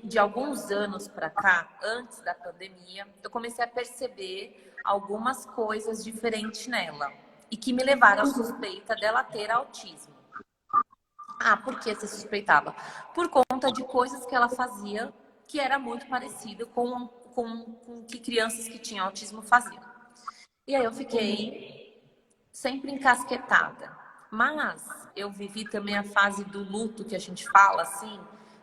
de alguns anos para cá, antes da pandemia, eu comecei a perceber algumas coisas diferentes nela e que me levaram à suspeita dela ter autismo. Ah, por que você suspeitava? Por conta de coisas que ela fazia que era muito parecido com o que crianças que tinham autismo faziam. E aí eu fiquei sempre encasquetada. Mas eu vivi também a fase do luto, que a gente fala assim.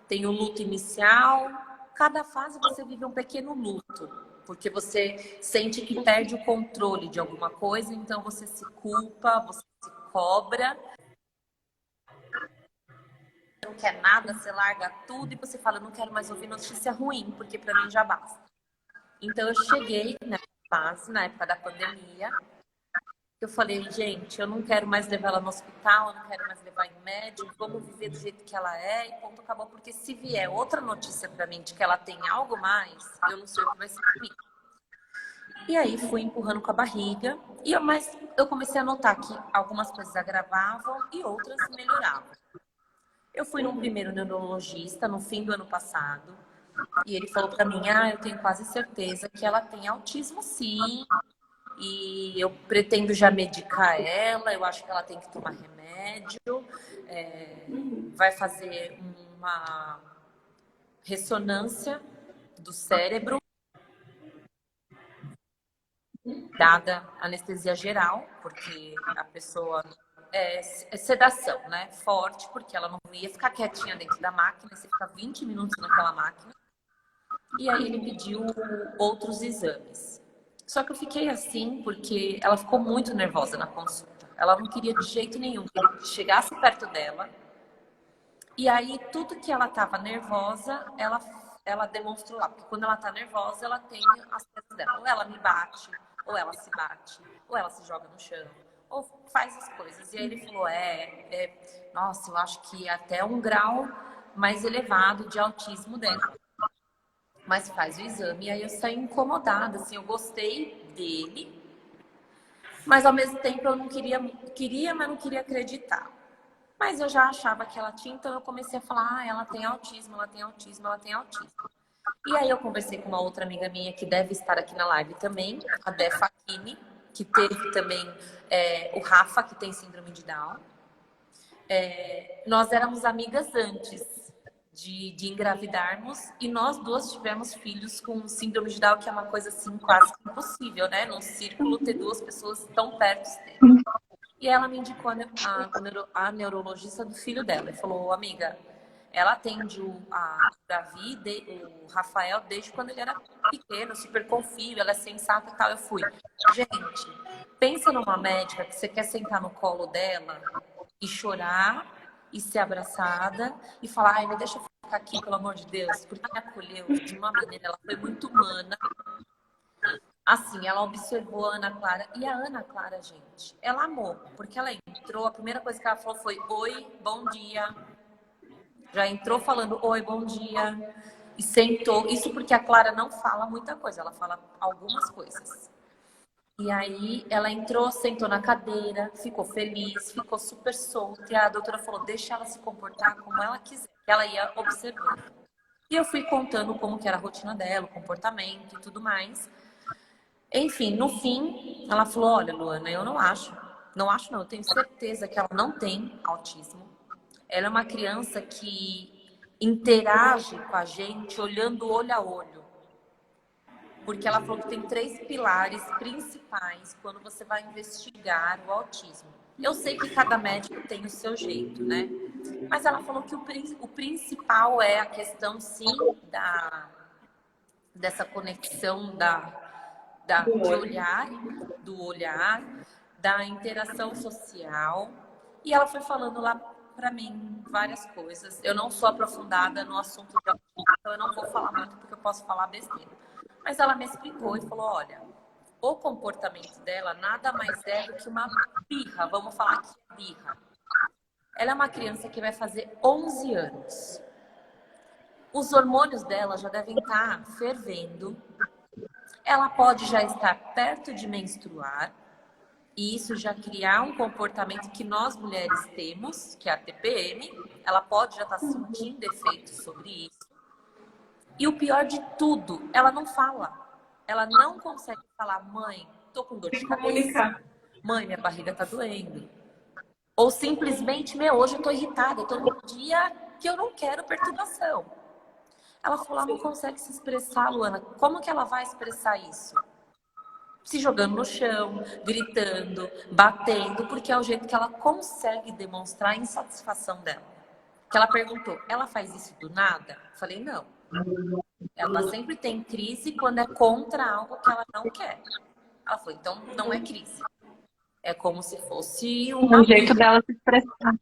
Tem o luto inicial. Cada fase você vive um pequeno luto. Porque você sente que perde o controle de alguma coisa. Então você se culpa, você se cobra. Não quer nada, você larga tudo. E você fala, não quero mais ouvir notícia ruim. Porque pra mim já basta. Então eu cheguei nessa fase, na época da pandemia. Eu falei, gente, eu não quero mais levar ela no hospital, eu não quero mais levar em médico, vamos viver do jeito que ela é e ponto, acabou. Porque se vier outra notícia pra mim de que ela tem algo mais, eu não sei o que vai ser comigo. E aí fui empurrando com a barriga, mas eu comecei a notar que algumas coisas agravavam e outras melhoravam. Eu fui num primeiro neurologista no fim do ano passado e ele falou pra mim, eu tenho quase certeza que ela tem autismo sim. E eu pretendo já medicar ela, eu acho que ela tem que tomar remédio, vai fazer uma ressonância do cérebro, dada anestesia geral, porque a pessoa é sedação, né? Forte, porque ela não ia ficar quietinha dentro da máquina, você fica 20 minutos naquela máquina. E aí ele pediu outros exames. Só que eu fiquei assim porque ela ficou muito nervosa na consulta. Ela não queria de jeito nenhum que ele chegasse perto dela. E aí tudo que ela estava nervosa, ela demonstrou lá. Porque quando ela está nervosa, ela tem as coisas dela. Ou ela me bate, ou ela se bate, ou ela se joga no chão, ou faz as coisas. E aí ele falou, nossa, eu acho que até um grau mais elevado de autismo dela. Mas faz o exame. E aí eu saí incomodada, assim, eu gostei dele, Mas ao mesmo tempo eu não queria, mas não queria acreditar. Mas eu já achava que ela tinha, então eu comecei a falar, ela tem autismo, ela tem autismo, ela tem autismo. E aí eu conversei com uma outra amiga minha que deve estar aqui na live também, a Dé Facchini, que teve também o Rafa, que tem síndrome de Down. Nós éramos amigas antes de engravidarmos e nós duas tivemos filhos com síndrome de Down, que é uma coisa assim quase impossível, né? Num círculo ter duas pessoas tão perto dele. E ela me indicou a neurologista do filho dela e falou, amiga, ela atende o Davi, o Rafael, desde quando ele era pequeno, super confio, ela é sensata e tal. Eu fui. Gente, pensa numa médica que você quer sentar no colo dela e chorar e ser abraçada e falar, ai, me deixa eu ficar aqui, pelo amor de Deus, porque me acolheu de uma maneira, ela foi muito humana. Assim, ela observou a Ana Clara. E a Ana Clara, gente, ela amou. Porque ela entrou, a primeira coisa que ela falou foi, oi, bom dia. Já entrou falando, oi, bom dia. E sentou. Isso porque a Clara não fala muita coisa, ela fala algumas coisas. E aí ela entrou, sentou na cadeira, ficou feliz, ficou super solta. E a doutora falou, deixa ela se comportar como ela quiser. Que ela ia observando. E eu fui contando como que era a rotina dela, o comportamento e tudo mais. Enfim, no fim, ela falou, olha, Luana, eu não acho não, eu tenho certeza que ela não tem autismo. Ela é uma criança que interage com a gente olhando olho a olho. Porque ela falou que tem 3 pilares principais quando você vai investigar o autismo. Eu sei que cada médico tem o seu jeito, né? Mas ela falou que o principal é a questão, sim, dessa conexão do olhar, da interação social. E ela foi falando lá para mim várias coisas. Eu não sou aprofundada no assunto de autismo, então eu não vou falar muito porque eu posso falar besteira. Mas ela me explicou e falou, olha, o comportamento dela nada mais é do que uma birra. Vamos falar que é birra. Ela é uma criança que vai fazer 11 anos. Os hormônios dela já devem estar fervendo. Ela pode já estar perto de menstruar. E isso já criar um comportamento que nós mulheres temos, que é a TPM. Ela pode já estar sentindo efeitos sobre isso. E o pior de tudo, ela não fala. Ela não consegue falar, mãe, tô com dor de cabeça. Mãe, minha barriga tá doendo. Ou simplesmente, hoje eu tô irritada, eu tô num dia que eu não quero perturbação. Ela falou, ela não consegue se expressar, Luana. Como que ela vai expressar isso? Se jogando no chão, gritando, batendo, porque é o jeito que ela consegue demonstrar a insatisfação dela. Que ela perguntou, ela faz isso do nada? Eu falei, não. Ela sempre tem crise quando é contra algo que ela não quer. Ela falou, então não é crise. É como se fosse um jeito dela se expressar.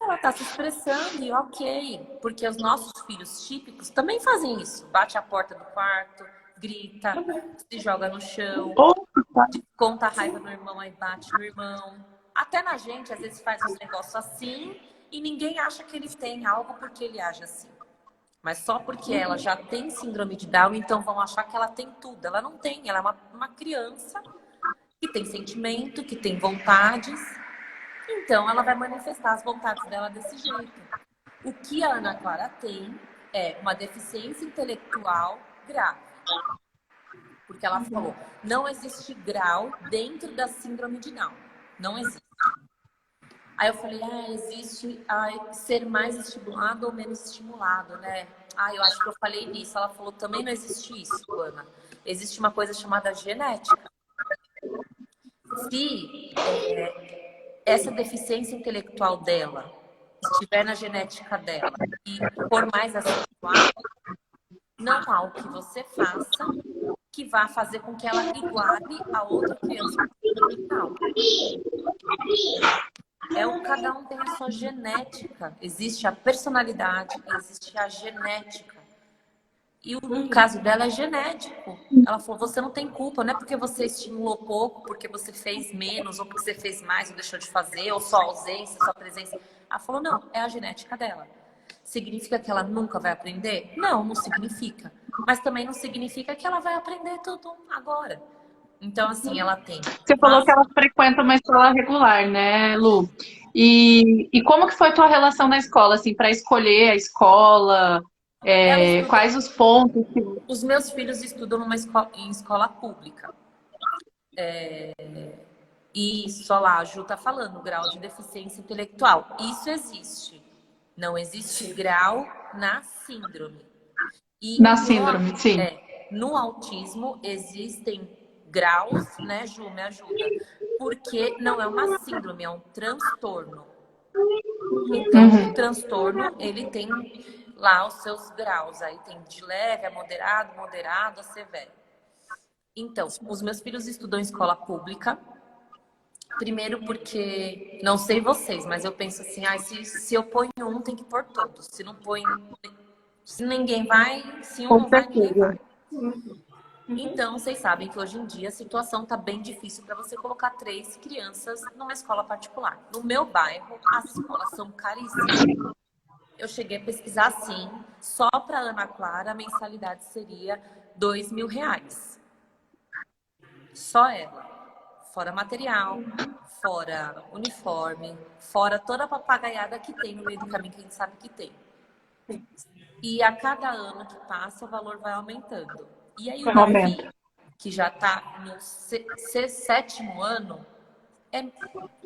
Ela está se expressando e ok. Porque os nossos filhos típicos também fazem isso. Bate a porta do quarto, grita, se joga no chão, conta a raiva do irmão, aí bate no irmão. Até na gente, às vezes faz uns negócios assim e ninguém acha que ele tem algo porque ele age assim. Mas só porque ela já tem síndrome de Down, então vão achar que ela tem tudo. Ela não tem, ela é uma criança que tem sentimento, que tem vontades. Então ela vai manifestar as vontades dela desse jeito. O que a Ana Clara tem é uma deficiência intelectual grave. Porque ela falou, não existe grau dentro da síndrome de Down. Não existe. Aí eu falei, existe ser mais estimulado ou menos estimulado, né? Eu acho que eu falei nisso. Ela falou, também não existe isso, Ana. Existe uma coisa chamada genética. Se essa deficiência intelectual dela estiver na genética dela e for mais acentuada, não há o que você faça que vá fazer com que ela iguale a outra criança mental. Cada um tem a sua genética. Existe a personalidade, existe a genética. E o caso dela é genético. Ela falou, você não tem culpa, não é porque você estimulou pouco, porque você fez menos, ou porque você fez mais ou deixou de fazer, ou só ausência, só presença. Ela falou, não, é a genética dela. Significa que ela nunca vai aprender? Não, não significa. Mas também não significa que ela vai aprender tudo agora. Então, assim, ela tem Você falou que ela frequenta uma escola regular, né, Lu? E como que foi a tua relação na escola, assim, para escolher a escola? ela estudou, Quais os pontos que... os meus filhos estudam em escola pública. E só lá, a Ju tá falando, grau de deficiência intelectual. Isso existe. Não existe grau na síndrome. E Na síndrome, sim. no autismo existem graus, né, Ju, me ajuda? Porque não é uma síndrome, é um transtorno. Então, o transtorno, ele tem lá os seus graus. Aí tem de leve a moderado, moderado a severo. Então, os meus filhos estudam em escola pública. Primeiro porque, não sei vocês, mas eu penso assim, se eu ponho um, tem que pôr todos. Se não põe, se ninguém vai, se um Com não vai, ninguém certeza. vai. Então, vocês sabem que hoje em dia a situação tá bem difícil para você colocar 3 crianças numa escola particular. No meu bairro, as escolas são caríssimas. Eu cheguei a pesquisar assim, só para Ana Clara a mensalidade seria R$ 2.000. Só ela. Fora material, fora uniforme, fora toda a papagaiada que tem no meio do caminho que a gente sabe que tem. E a cada ano que passa, o valor vai aumentando. E aí o Davi, que já está no 7º ano, é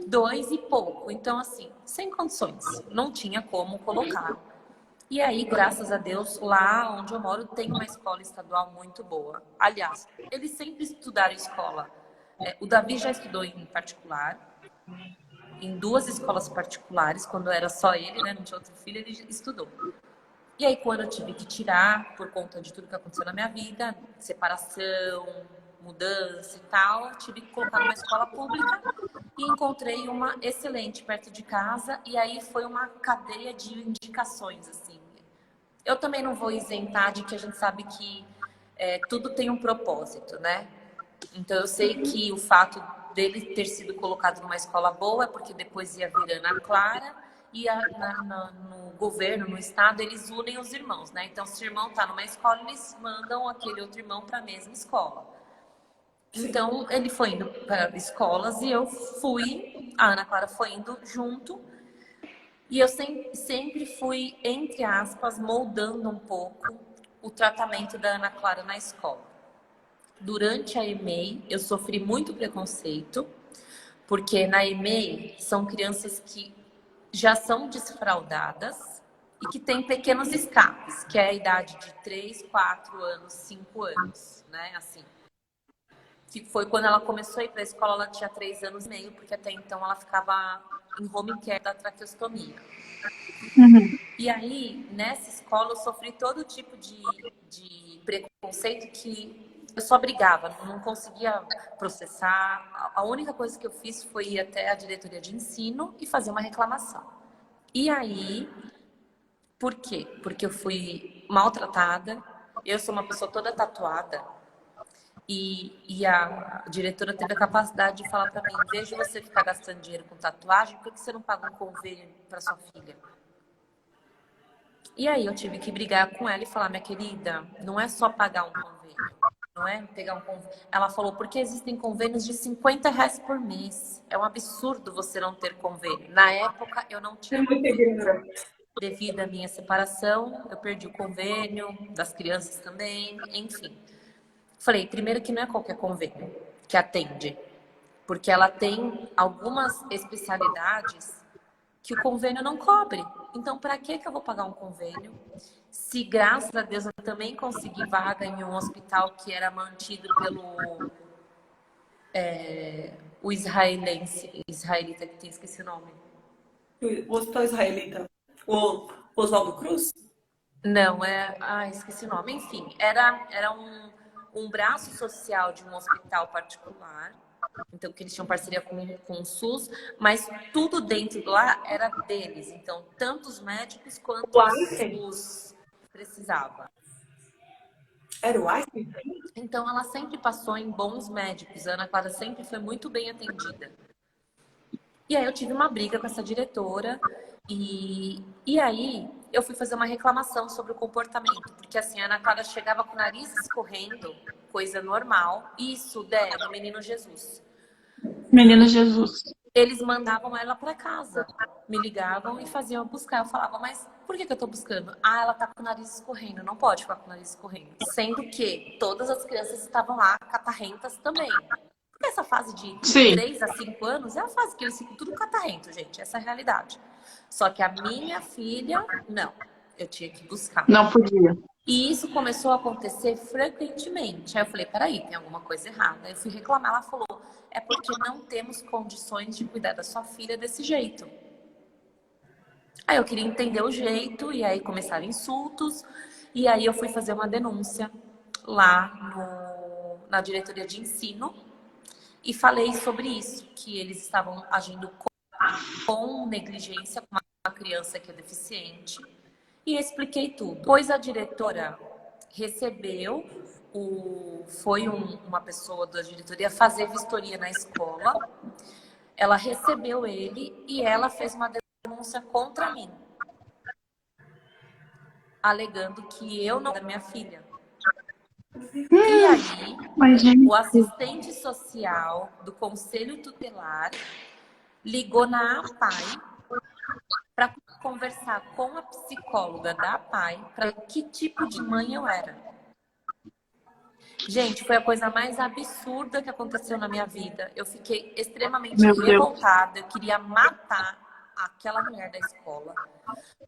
2 e pouco. Então, assim, sem condições. Não tinha como colocar. E aí, graças a Deus, lá onde eu moro tem uma escola estadual muito boa. Aliás, eles sempre estudaram escola. O Davi já estudou em particular, em 2 escolas particulares, quando era só ele, né? Não tinha outro filho, ele estudou. E aí, quando eu tive que tirar, por conta de tudo que aconteceu na minha vida, separação, mudança e tal, eu tive que colocar numa escola pública e encontrei uma excelente perto de casa. E aí foi uma cadeia de indicações, assim. Eu também não vou isentar de que a gente sabe que tudo tem um propósito, né? Então, eu sei que o fato dele ter sido colocado numa escola boa é porque depois ia vir Ana Clara e no governo, no estado, eles unem os irmãos, né? Então, se o irmão está numa escola, eles mandam aquele outro irmão para a mesma escola. Então, ele foi indo para escolas e eu fui, a Ana Clara foi indo junto. E eu sempre fui, entre aspas, moldando um pouco o tratamento da Ana Clara na escola. Durante a EMEI, eu sofri muito preconceito, porque na EMEI são crianças que já são desfraudadas e que têm pequenos escapes, que é a idade de 3, 4 anos, 5 anos, né? Assim. Que foi quando ela começou a ir para a escola, ela tinha 3 anos e meio, porque até então ela ficava em home care da traqueostomia. E aí, nessa escola, eu sofri todo tipo de preconceito que eu só brigava, não conseguia processar. A única coisa que eu fiz foi ir até a diretoria de ensino e fazer uma reclamação. E aí, por quê? Porque eu fui maltratada, eu sou uma pessoa toda tatuada, e a diretora teve a capacidade de falar para mim: em vez de você ficar gastando dinheiro com tatuagem, por que você não paga um convênio para sua filha? E aí eu tive que brigar com ela e falar: minha querida, não é só pagar um convênio, não é pegar um convênio. Ela falou: porque existem convênios de R$ 50 por mês. É um absurdo você não ter convênio. Na época eu não tinha convênio. Devido à minha separação, eu perdi o convênio, das crianças também, enfim. Falei, primeiro que não é qualquer convênio que atende, porque ela tem algumas especialidades que o convênio não cobre. Então, para que eu vou pagar um convênio? Se, graças a Deus, eu também consegui vaga em um hospital que era mantido pelo o israelita, que tem, esqueci o nome. O hospital israelita. O Oswaldo Cruz? Não, esqueci o nome. Enfim, era um braço social de um hospital particular. Então, que eles tinham parceria com o SUS, mas tudo dentro lá era deles. Então, tanto os médicos quanto os precisavam. Era o Einstein? Então, ela sempre passou em bons médicos. A Ana Clara sempre foi muito bem atendida. E aí, eu tive uma briga com essa diretora. E aí, eu fui fazer uma reclamação sobre o comportamento. Porque, assim, a Ana Clara chegava com o nariz escorrendo, coisa normal. Isso, Dé, do Menino Jesus. Menino Jesus. Eles mandavam ela para casa. Me ligavam e faziam buscar. Eu falava, mas por que eu tô buscando? Ah, ela tá com o nariz escorrendo. Não pode ficar com o nariz escorrendo. Sendo que todas as crianças estavam lá, catarrentas também. Porque essa fase de Sim. 3 a 5 anos é a fase que eles ficam tudo catarrento, gente. Essa é a realidade. Só que a minha filha, não. Eu tinha que buscar. Não podia. E isso começou a acontecer frequentemente. Aí eu falei, peraí, tem alguma coisa errada. Aí eu fui reclamar, ela falou, é porque não temos condições de cuidar da sua filha desse jeito. Aí eu queria entender o jeito, e aí começaram insultos, e aí eu fui fazer uma denúncia lá na diretoria de ensino, e falei sobre isso, que eles estavam agindo com negligência com uma criança que é deficiente. E eu expliquei tudo. Pois a diretora recebeu, foi uma pessoa da diretoria fazer vistoria na escola. Ela recebeu ele e ela fez uma denúncia contra mim, alegando que eu não era minha filha. E aí, o assistente social do Conselho Tutelar ligou na APAE para conversar com a psicóloga da APAE para que tipo de mãe eu era. Gente, foi a coisa mais absurda que aconteceu na minha vida. Eu fiquei extremamente revoltada. Eu queria matar aquela mulher da escola.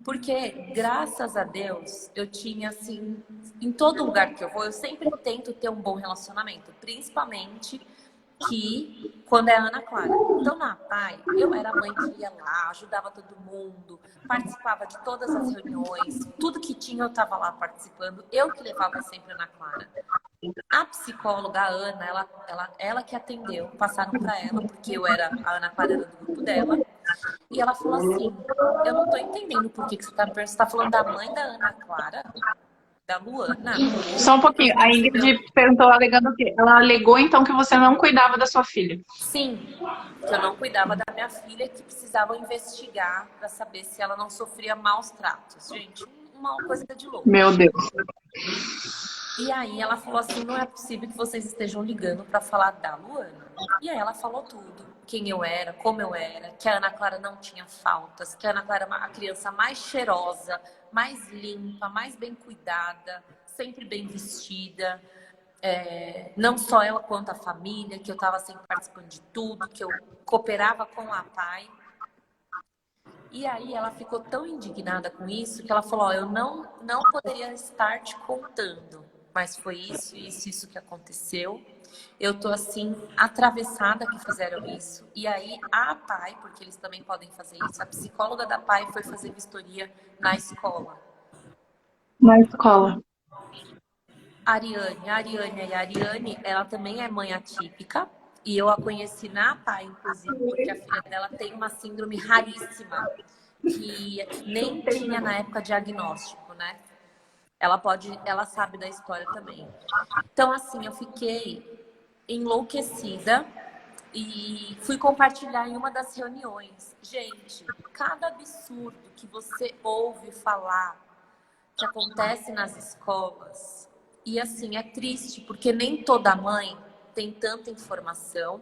Porque, graças a Deus, eu tinha, assim, em todo lugar que eu vou, eu sempre tento ter um bom relacionamento. Principalmente que quando é a Ana Clara. Então, na PAI, eu era a mãe que ia lá, ajudava todo mundo, participava de todas as reuniões, tudo que tinha eu estava lá participando, eu que levava sempre a Ana Clara. A psicóloga, a Ana, ela que atendeu, passaram para ela, porque a Ana Clara era do grupo dela, e ela falou assim, eu não tô entendendo por que você tá me perguntando, você tá falando da mãe da Ana Clara? Da Luana? Só um pouquinho. A Ingrid perguntou, alegando o quê? Ela alegou, então, que você não cuidava da sua filha. Sim, que eu não cuidava da minha filha, que precisavam investigar para saber se ela não sofria maus tratos. Gente, uma coisa de louco. Meu Deus. E aí ela falou assim, não é possível que vocês estejam ligando para falar da Luana. E aí ela falou tudo. Quem eu era, como eu era, que a Ana Clara não tinha faltas, que a Ana Clara era a criança mais cheirosa, mais limpa, mais bem cuidada, sempre bem vestida. Não só ela quanto a família, que eu estava sempre participando de tudo, que eu cooperava com a PAI. E aí ela ficou tão indignada com isso que ela falou, eu não poderia estar te contando, mas foi isso que aconteceu. Eu tô assim, atravessada que fizeram isso. E aí a PAI, porque eles também podem fazer isso, a psicóloga da PAI foi fazer vistoria na escola. Na escola. A Ariane, ela também é mãe atípica. E eu a conheci na PAI, inclusive, porque a filha dela tem uma síndrome raríssima, que nem tinha na época diagnóstico, né? Ela sabe da história também. Então, assim, eu fiquei enlouquecida e fui compartilhar em uma das reuniões. Gente, cada absurdo que você ouve falar que acontece nas escolas, e assim, é triste, porque nem toda mãe tem tanta informação.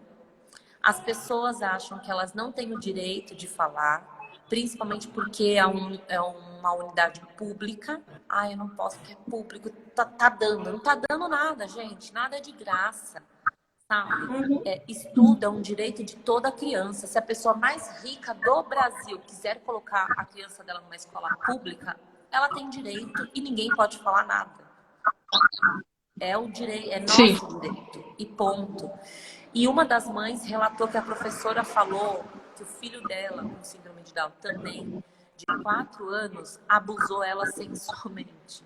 As pessoas acham que elas não têm o direito de falar, principalmente porque é uma unidade pública. Ah, eu não posso porque é público, tá dando. Não tá dando nada, gente, nada é de graça. Estudo é um direito de toda criança. Se a pessoa mais rica do Brasil quiser colocar a criança dela numa escola pública, ela tem direito e ninguém pode falar nada. É o direito, é nosso direito e ponto. E uma das mães relatou que a professora falou que o filho dela, com síndrome de Down também, de 4 anos, abusou ela sexualmente.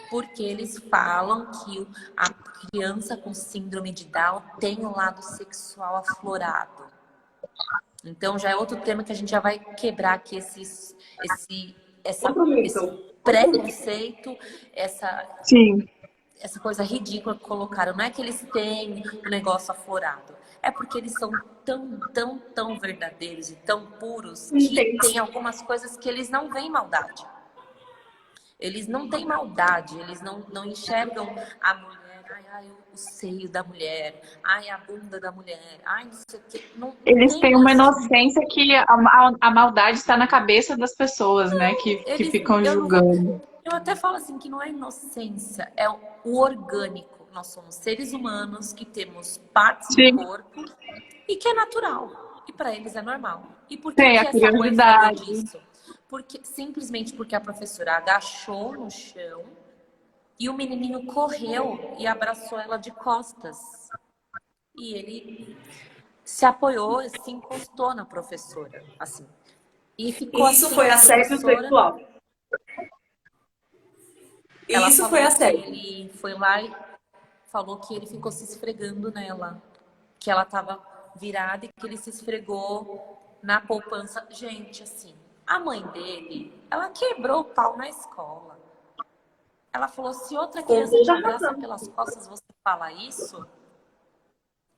Porque eles falam que a criança com síndrome de Down tem um lado sexual aflorado. Então já é outro tema que a gente já vai quebrar aqui esse preconceito, essa coisa ridícula que colocaram. Não é que eles têm um negócio aflorado. É porque eles são tão verdadeiros e tão puros que tem algumas coisas que eles não veem maldade. Eles não têm maldade, eles não enxergam a mulher, ai, o seio da mulher, ai, a bunda da mulher, ai, não sei o quê. Não Eles têm tem uma isso. inocência que a maldade está na cabeça das pessoas, né? Que Eles, ficam eu não vou, julgando. eu até falo assim que não é inocência, é o orgânico. Nós somos seres humanos que temos partes do Sim, corpo e que é natural. E para eles é normal. E por que tem a que essa mãe falou curiosidade. disso? Simplesmente porque a professora agachou no chão e o menininho correu e abraçou ela de costas. E ele se apoiou, se encostou na professora, assim. E ficou Isso assim, foi a assédio professora, sexual. ela Isso foi falou que assédio. ele foi lá e falou que ele ficou se esfregando nela, que ela estava virada e que ele se esfregou na poupança. Gente, assim, a mãe dele, ela quebrou o pau na escola. Ela falou, se outra Com criança te toda abraça razão. pelas costas, você fala isso?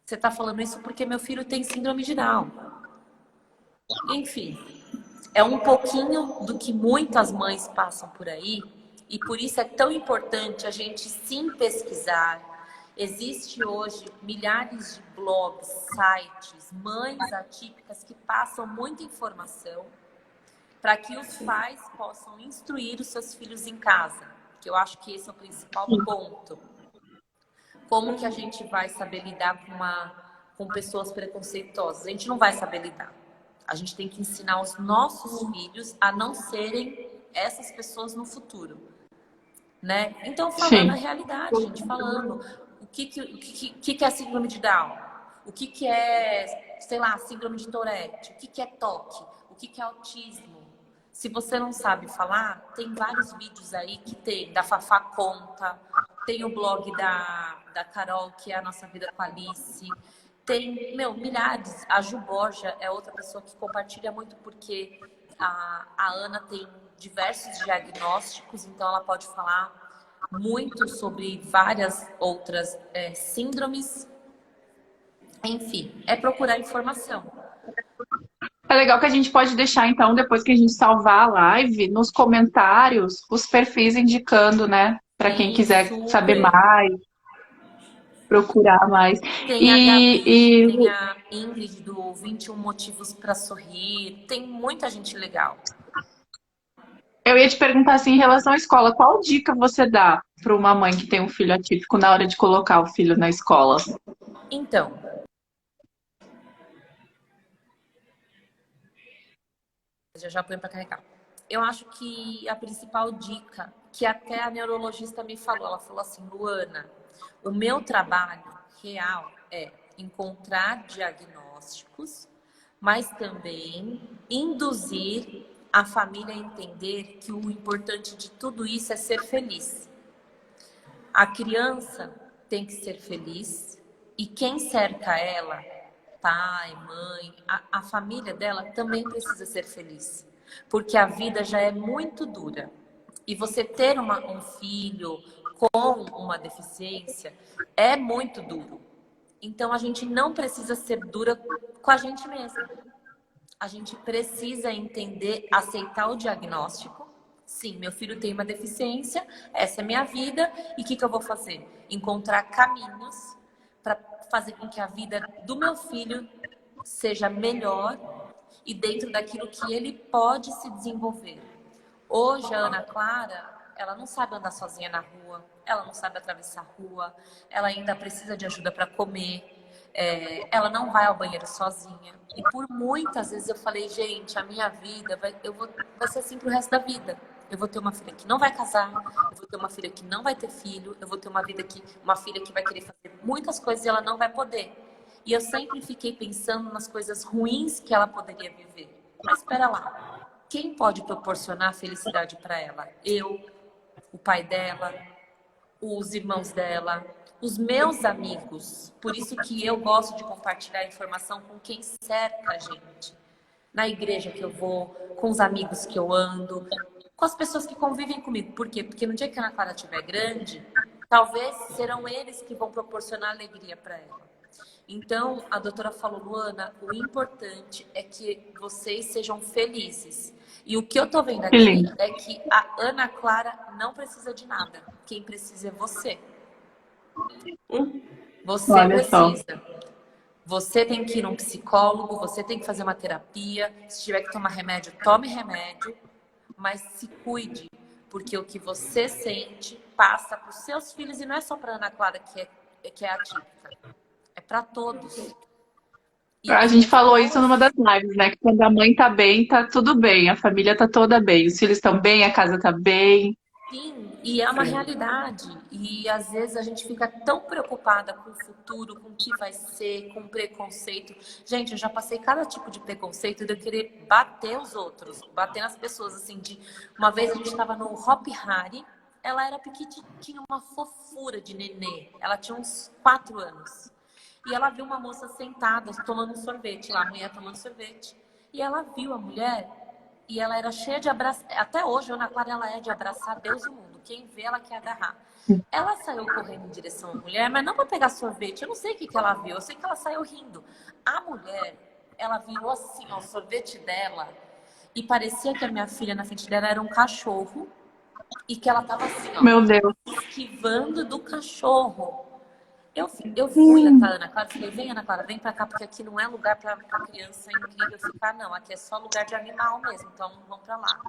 Você está falando isso porque meu filho tem síndrome de Down. Enfim, é um pouquinho do que muitas mães passam por aí e por isso é tão importante a gente sim pesquisar. Existe hoje milhares de blogs, sites, mães atípicas que passam muita informação para que os pais possam instruir os seus filhos em casa, que eu acho que esse é o principal ponto. Como que a gente vai saber lidar com pessoas preconceituosas? A gente não vai saber lidar. A gente tem que ensinar os nossos filhos a não serem essas pessoas no futuro, né? Então, falando a Sim. realidade, gente, falando o que é síndrome de Down, o que é, sei lá, síndrome de Tourette, o que é TOC, o que é autismo. Se você não sabe falar, tem vários vídeos aí que tem, da Fafá Conta, tem o blog da Carol, que é a Nossa Vida com a Alice, tem, milhares. A Ju Borja é outra pessoa que compartilha muito porque a Ana tem diversos diagnósticos, então ela pode falar muito sobre várias outras síndromes. Enfim, é procurar informação. É legal que a gente pode deixar, então, depois que a gente salvar a live, nos comentários, os perfis indicando, né? Para quem Sim, quiser saber super. mais, procurar mais. Tem a Gabi, E, tem a Ingrid do 21 Motivos para Sorrir, tem muita gente legal. eu ia te perguntar assim, em relação à escola, qual dica você dá para uma mãe que tem um filho atípico na hora de colocar o filho na escola? Então, já põe para carregar. Eu acho que a principal dica, que até a neurologista me falou, ela falou assim, Luana, o meu trabalho real é encontrar diagnósticos, mas também induzir a família a entender que o importante de tudo isso é ser feliz. A criança tem que ser feliz e quem cerca ela, pai, mãe, a família dela também precisa ser feliz. Porque a vida já é muito dura. E você ter um filho com uma deficiência é muito duro. Então a gente não precisa ser dura com a gente mesma. A gente precisa entender, aceitar o diagnóstico. Sim, meu filho tem uma deficiência, essa é minha vida, e o que eu vou fazer? Encontrar caminhos para fazer com que a vida do meu filho seja melhor e dentro daquilo que ele pode se desenvolver. Hoje, a Ana Clara, ela não sabe andar sozinha na rua, ela não sabe atravessar a rua, ela ainda precisa de ajuda para comer, ela não vai ao banheiro sozinha. E por muitas vezes eu falei, gente, a minha vida vai ser assim pro resto da vida. Eu vou ter uma filha que não vai casar, eu vou ter uma filha que não vai ter filho, eu vou ter uma filha que vai querer fazer muitas coisas e ela não vai poder. E eu sempre fiquei pensando nas coisas ruins que ela poderia viver. Mas espera lá, quem pode proporcionar felicidade para ela? Eu, o pai dela, os irmãos dela, os meus amigos. Por isso que eu gosto de compartilhar informação com quem cerca a gente. Na igreja que eu vou, com os amigos que eu ando, com as pessoas que convivem comigo. Por quê? Porque no dia que a Ana Clara estiver grande, talvez serão eles que vão proporcionar alegria para ela. Então, a doutora falou, Luana, o importante é que vocês sejam felizes. E o que eu tô vendo Que aqui lindo. é que a Ana Clara não precisa de nada. Quem precisa é você. Hum, Você Olha só. precisa. Você tem que ir num psicólogo, você tem que fazer uma terapia. Se tiver que tomar remédio, tome remédio. Mas se cuide, porque o que você sente passa para os seus filhos. E não é só para Ana Clara que é atípica. É para todos. E A as gente falou isso numa pessoas, das lives, né? Que quando a mãe tá bem, tá tudo bem, a família tá toda bem, os filhos estão bem, a casa tá bem. sim, e é uma realidade. E às vezes a gente fica tão preocupada com o futuro, com o que vai ser, com preconceito. Gente, eu já passei cada tipo de preconceito de eu querer bater os outros, bater nas pessoas, assim, de... Uma vez a gente estava no Hop Hari, ela era pequenininha, tinha uma fofura de nenê. Ela tinha uns 4 anos. E ela viu uma moça sentada, tomando um sorvete lá, a mulher tomando sorvete. E ela viu a mulher e ela era cheia de abraço. Até hoje, a Ana Clara, ela é de abraçar Deus e o mundo. Quem vê, ela quer agarrar. Ela saiu correndo em direção à mulher, mas não para pegar sorvete. Eu não sei o que ela viu, eu sei que ela saiu rindo. A mulher, ela virou assim, ó, o sorvete dela. E parecia que a minha filha na frente dela era um cachorro. E que ela tava assim, Meu ó, Deus. esquivando do cachorro. Eu fui até a Ana Clara e falei, vem Ana Clara, vem pra cá, porque aqui não é lugar pra criança incrível ficar, não. Aqui é só lugar de animal mesmo, então vamos pra lá.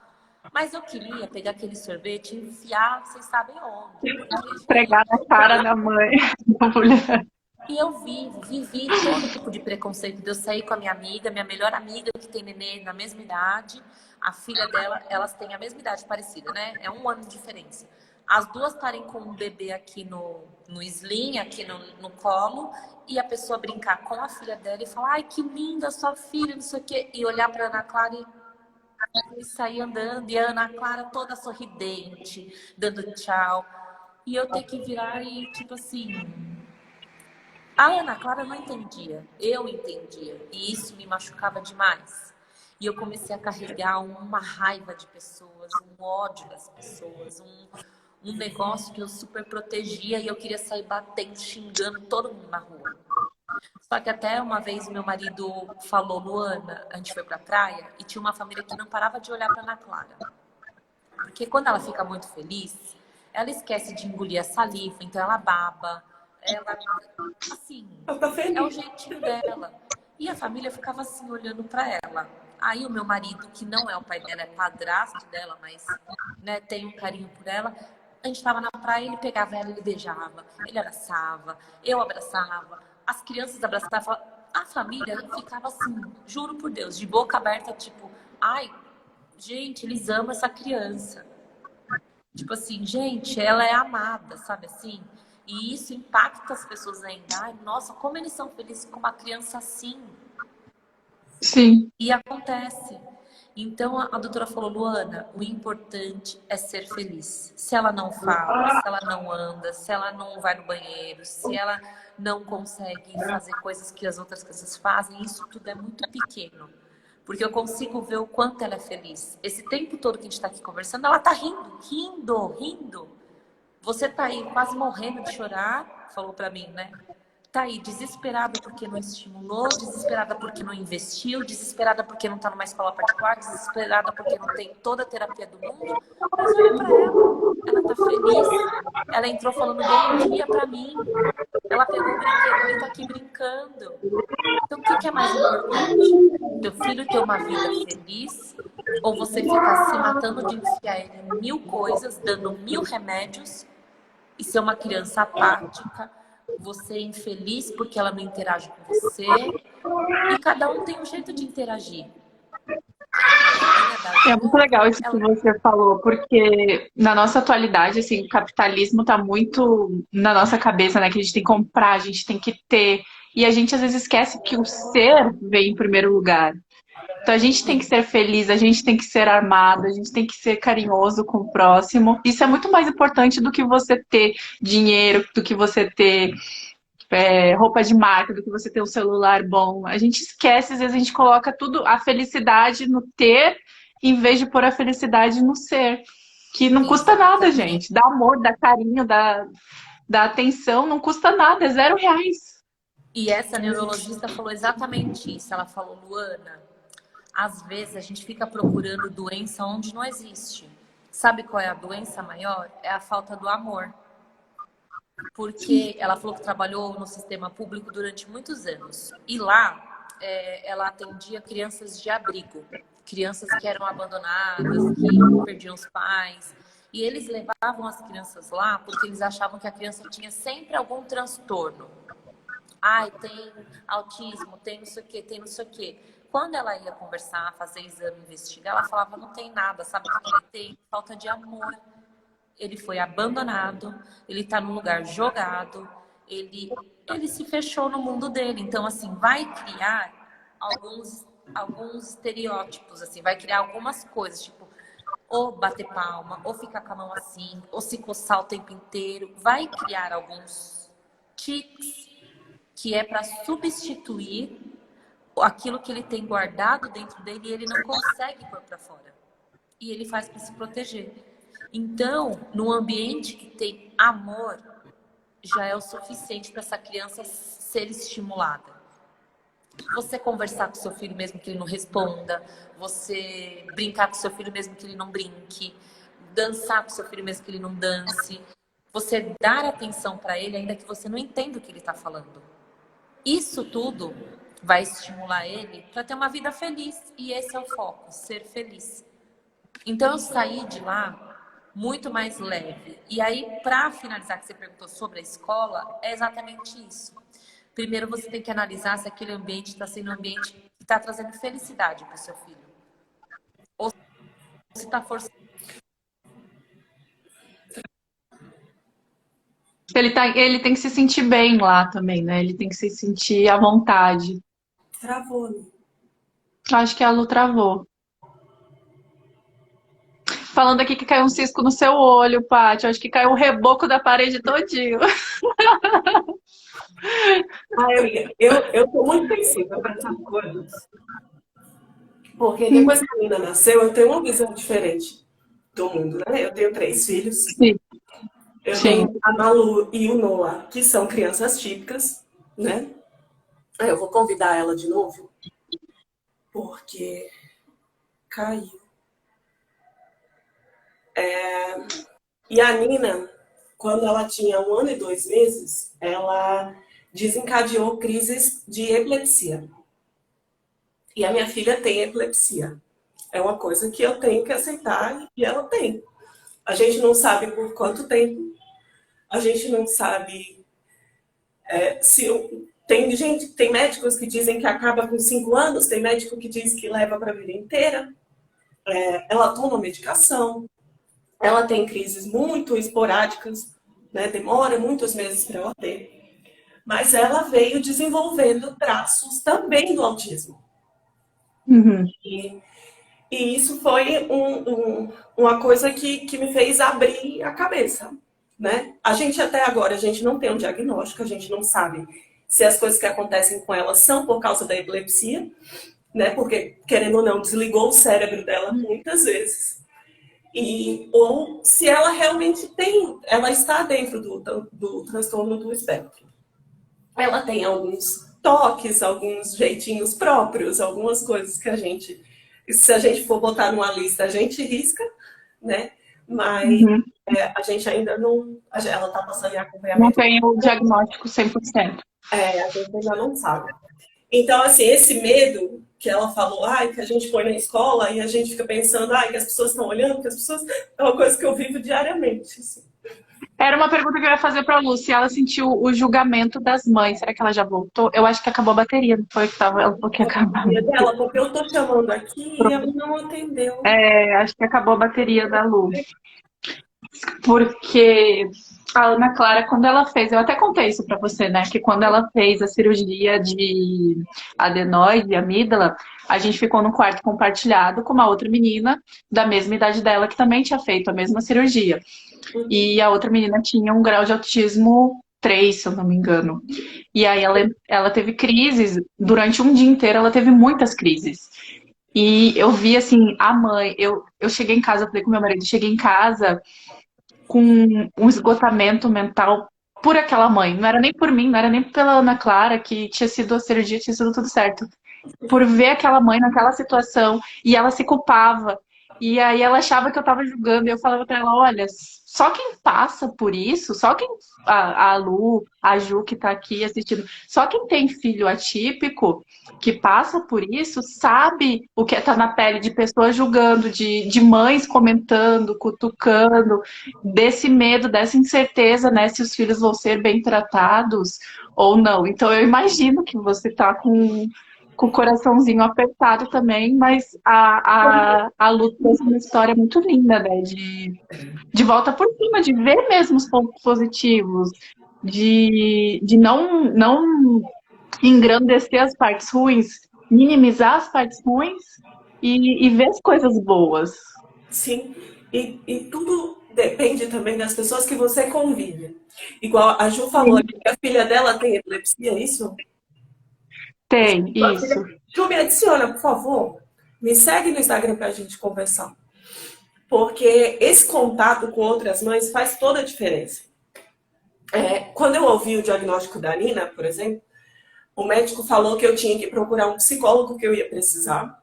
Mas eu queria pegar aquele sorvete e enfiar, vocês sabem onde. Porque, Pregar na cara da mãe, da mulher. e eu vivi todo tipo de preconceito. De eu sair com a minha amiga, minha melhor amiga, que tem nenê na mesma idade, a filha dela, elas têm a mesma idade parecida, né? É 1 ano de diferença. As duas estarem com um bebê aqui no sling, aqui no colo, e a pessoa brincar com a filha dela e falar, ai, que linda sua filha, não sei o quê, e olhar para Ana Clara e sair andando, e a Ana Clara toda sorridente, dando tchau. E eu ter que virar e, tipo assim, a Ana Clara não entendia, eu entendia, e isso me machucava demais. E eu comecei a carregar uma raiva de pessoas, um ódio das pessoas, um negócio que eu super protegia e eu queria sair batendo, xingando todo mundo na rua. Só que até uma vez meu marido falou, Luana, a gente foi pra praia e tinha uma família que não parava de olhar pra Ana Clara. Porque quando ela fica muito feliz, ela esquece de engolir a saliva, então ela baba, ela, assim, ela tá é o feliz. jeitinho dela. E a família ficava assim, olhando pra ela. Aí o meu marido, que não é o pai dela, é padrasto dela, mas né, tem um carinho por ela, a gente tava na praia, ele pegava ela, ele beijava, ele abraçava, eu abraçava, as crianças abraçavam, a família ficava assim, juro por Deus, de boca aberta, tipo, ai, gente, eles amam essa criança. Tipo assim, gente, ela é amada, sabe assim? E isso impacta as pessoas ainda. Ai, nossa, como eles são felizes com uma criança assim. Sim, E acontece. Então a doutora falou, Luana, o importante é ser feliz. Se ela não fala, se ela não anda, se ela não vai no banheiro, se ela não consegue fazer coisas que as outras crianças fazem, isso tudo é muito pequeno. Porque eu consigo ver o quanto ela é feliz. Esse tempo todo que a gente está aqui conversando, ela tá rindo, rindo, rindo. Você tá aí quase morrendo de chorar, falou pra mim, né? Tá aí desesperada porque não estimulou, desesperada porque não investiu, desesperada porque não tá numa escola particular, desesperada porque não tem toda a terapia do mundo. Mas olha pra ela tá feliz. Ela entrou falando bom dia pra mim. Ela pegou o brinquedo e tá aqui brincando. Então, o que é mais importante? Teu filho ter uma vida feliz ou você ficar se matando de enfiar ele em 1000 coisas, dando 1000 remédios e ser uma criança apática, você é infeliz porque ela não interage com você e cada um tem um jeito de interagir. A filha da é muito Lu, legal isso que ela... você falou, porque na nossa atualidade, assim, o capitalismo tá muito na nossa cabeça, né? Que a gente tem que comprar, a gente tem que ter. E a gente às vezes esquece que o ser vem em primeiro lugar. Então a gente tem que Sim, ser feliz, a gente tem que ser armado, a gente tem que ser carinhoso com o próximo. Isso é muito mais importante do que você ter dinheiro, do que você ter roupa de marca, do que você ter um celular bom. A gente esquece, às vezes a gente coloca tudo, a felicidade no ter, em vez de pôr a felicidade no ser. Que não custa nada, exatamente. gente. Dá amor, dá carinho, dá atenção, não custa nada, é R$ 0. E essa neurologista falou exatamente isso. Ela falou, Luana, às vezes a gente fica procurando doença onde não existe. Sabe qual é a doença maior? É a falta do amor. Porque ela falou que trabalhou no sistema público durante muitos anos. E lá, ela atendia crianças de abrigo. Crianças que eram abandonadas, que perdiam os pais. E eles levavam as crianças lá porque eles achavam que a criança tinha sempre algum transtorno. Ai, tem autismo, tem não sei o quê, tem não sei o quê. Quando ela ia conversar, fazer exame, investigar, ela falava, não tem nada, sabe o que ele tem? Falta de amor. Ele foi abandonado, ele tá num lugar jogado, ele se fechou no mundo dele. Então, assim, vai criar alguns estereótipos, assim, vai criar algumas coisas, tipo, ou bater palma, ou ficar com a mão assim, ou se coçar o tempo inteiro. Vai criar alguns tics que é para substituir aquilo que ele tem guardado dentro dele e ele não consegue pôr para fora. E ele faz para se proteger. Então, num ambiente que tem amor, já é o suficiente para essa criança ser estimulada. Você conversar com seu filho mesmo que ele não responda, você brincar com seu filho mesmo que ele não brinque, dançar com seu filho mesmo que ele não dance, você dar atenção para ele ainda que você não entenda o que ele está falando. Isso tudo vai estimular ele para ter uma vida feliz. E esse é o foco, ser feliz. Então eu saí de lá muito mais leve. E aí, para finalizar, que você perguntou sobre a escola, é exatamente isso. Primeiro você tem que analisar se aquele ambiente está sendo um ambiente que está trazendo felicidade para o seu filho. Ou se está forçando. Ele tem que se sentir bem lá também, né? Ele tem que se sentir à vontade. Travou, né? Acho que a Lu travou. Falando aqui que caiu um cisco no seu olho, Paty. Acho que caiu o reboco da parede todinho. Eu tô muito sensível para essas coisas. Porque depois que a menina nasceu, eu tenho uma visão diferente do mundo, né? Eu tenho 3 filhos. Sim. Eu Sim. tenho a Malu e o Noah, que são crianças típicas, né? Eu vou convidar ela de novo, porque caiu. E a Nina, quando ela tinha 1 ano e 2 meses, ela desencadeou crises de epilepsia. E a minha filha tem epilepsia. É uma coisa que eu tenho que aceitar e ela tem. A gente não sabe por quanto tempo, a gente não sabe se tem médicos que dizem que acaba com 5 anos, tem médico que diz que leva para a vida inteira. Ela toma medicação, ela tem crises muito esporádicas, né? Demora muitos meses para ela ter. Mas ela veio desenvolvendo traços também do autismo. Uhum. E isso foi uma coisa que me fez abrir a cabeça, né? A gente até agora, a gente não tem um diagnóstico, a gente não sabe se as coisas que acontecem com ela são por causa da epilepsia, né? Porque, querendo ou não, desligou o cérebro dela muitas vezes. Ou se ela realmente ela está dentro do transtorno do espectro. Ela tem alguns toques, alguns jeitinhos próprios, algumas coisas que se a gente for botar numa lista, a gente risca, né? Mas a gente ainda não... Ela está passando em acompanhamento. Não tem o diagnóstico 100%. A gente ainda não sabe. Então, assim, esse medo que ela falou, que a gente põe na escola e a gente fica pensando, que as pessoas estão olhando, que as pessoas... É uma coisa que eu vivo diariamente, assim. Era uma pergunta que eu ia fazer pra Lu, se ela sentiu o julgamento das mães. Será que ela já voltou? Eu acho que acabou a bateria, não foi que tava ela um pouquinho acabada. Dela, porque eu tô chamando aqui e ela não atendeu. Acho que acabou a bateria da Lu. Porque a Ana Clara, quando ela fez, eu até contei isso pra você, né? Que quando ela fez a cirurgia de adenoide, amígdala, a gente ficou no quarto compartilhado com uma outra menina da mesma idade dela, que também tinha feito a mesma cirurgia. E a outra menina tinha um grau de autismo 3, se eu não me engano. E aí ela teve crises, durante um dia inteiro ela teve muitas crises. E eu vi, assim, a mãe... Eu cheguei em casa, eu falei com meu marido, cheguei em casa com um esgotamento mental por aquela mãe. Não era nem por mim, não era nem pela Ana Clara, que tinha sido a cirurgia, tinha sido tudo certo. Por ver aquela mãe naquela situação e ela se culpava. E aí ela achava que eu tava julgando e eu falava pra ela, olha, só quem passa por isso, só quem a Lu, a Ju que tá aqui assistindo, só quem tem filho atípico que passa por isso sabe o que é estar na pele de pessoas julgando, de mães comentando, cutucando, desse medo, dessa incerteza, né, se os filhos vão ser bem tratados ou não. Então eu imagino que você tá com o coraçãozinho apertado também, mas a Lu trouxe uma história muito linda, né? De volta por cima, de ver mesmo os pontos positivos, de não engrandecer as partes ruins, minimizar as partes ruins e ver as coisas boas. Sim, e tudo depende também das pessoas que você convive. Igual a Ju falou que a filha dela tem epilepsia, é isso? Tem, isso. Ju, me adiciona, por favor. Me segue no Instagram pra gente conversar. Porque esse contato com outras mães faz toda a diferença. Quando eu ouvi o diagnóstico da Nina, por exemplo, o médico falou que eu tinha que procurar um psicólogo, que eu ia precisar.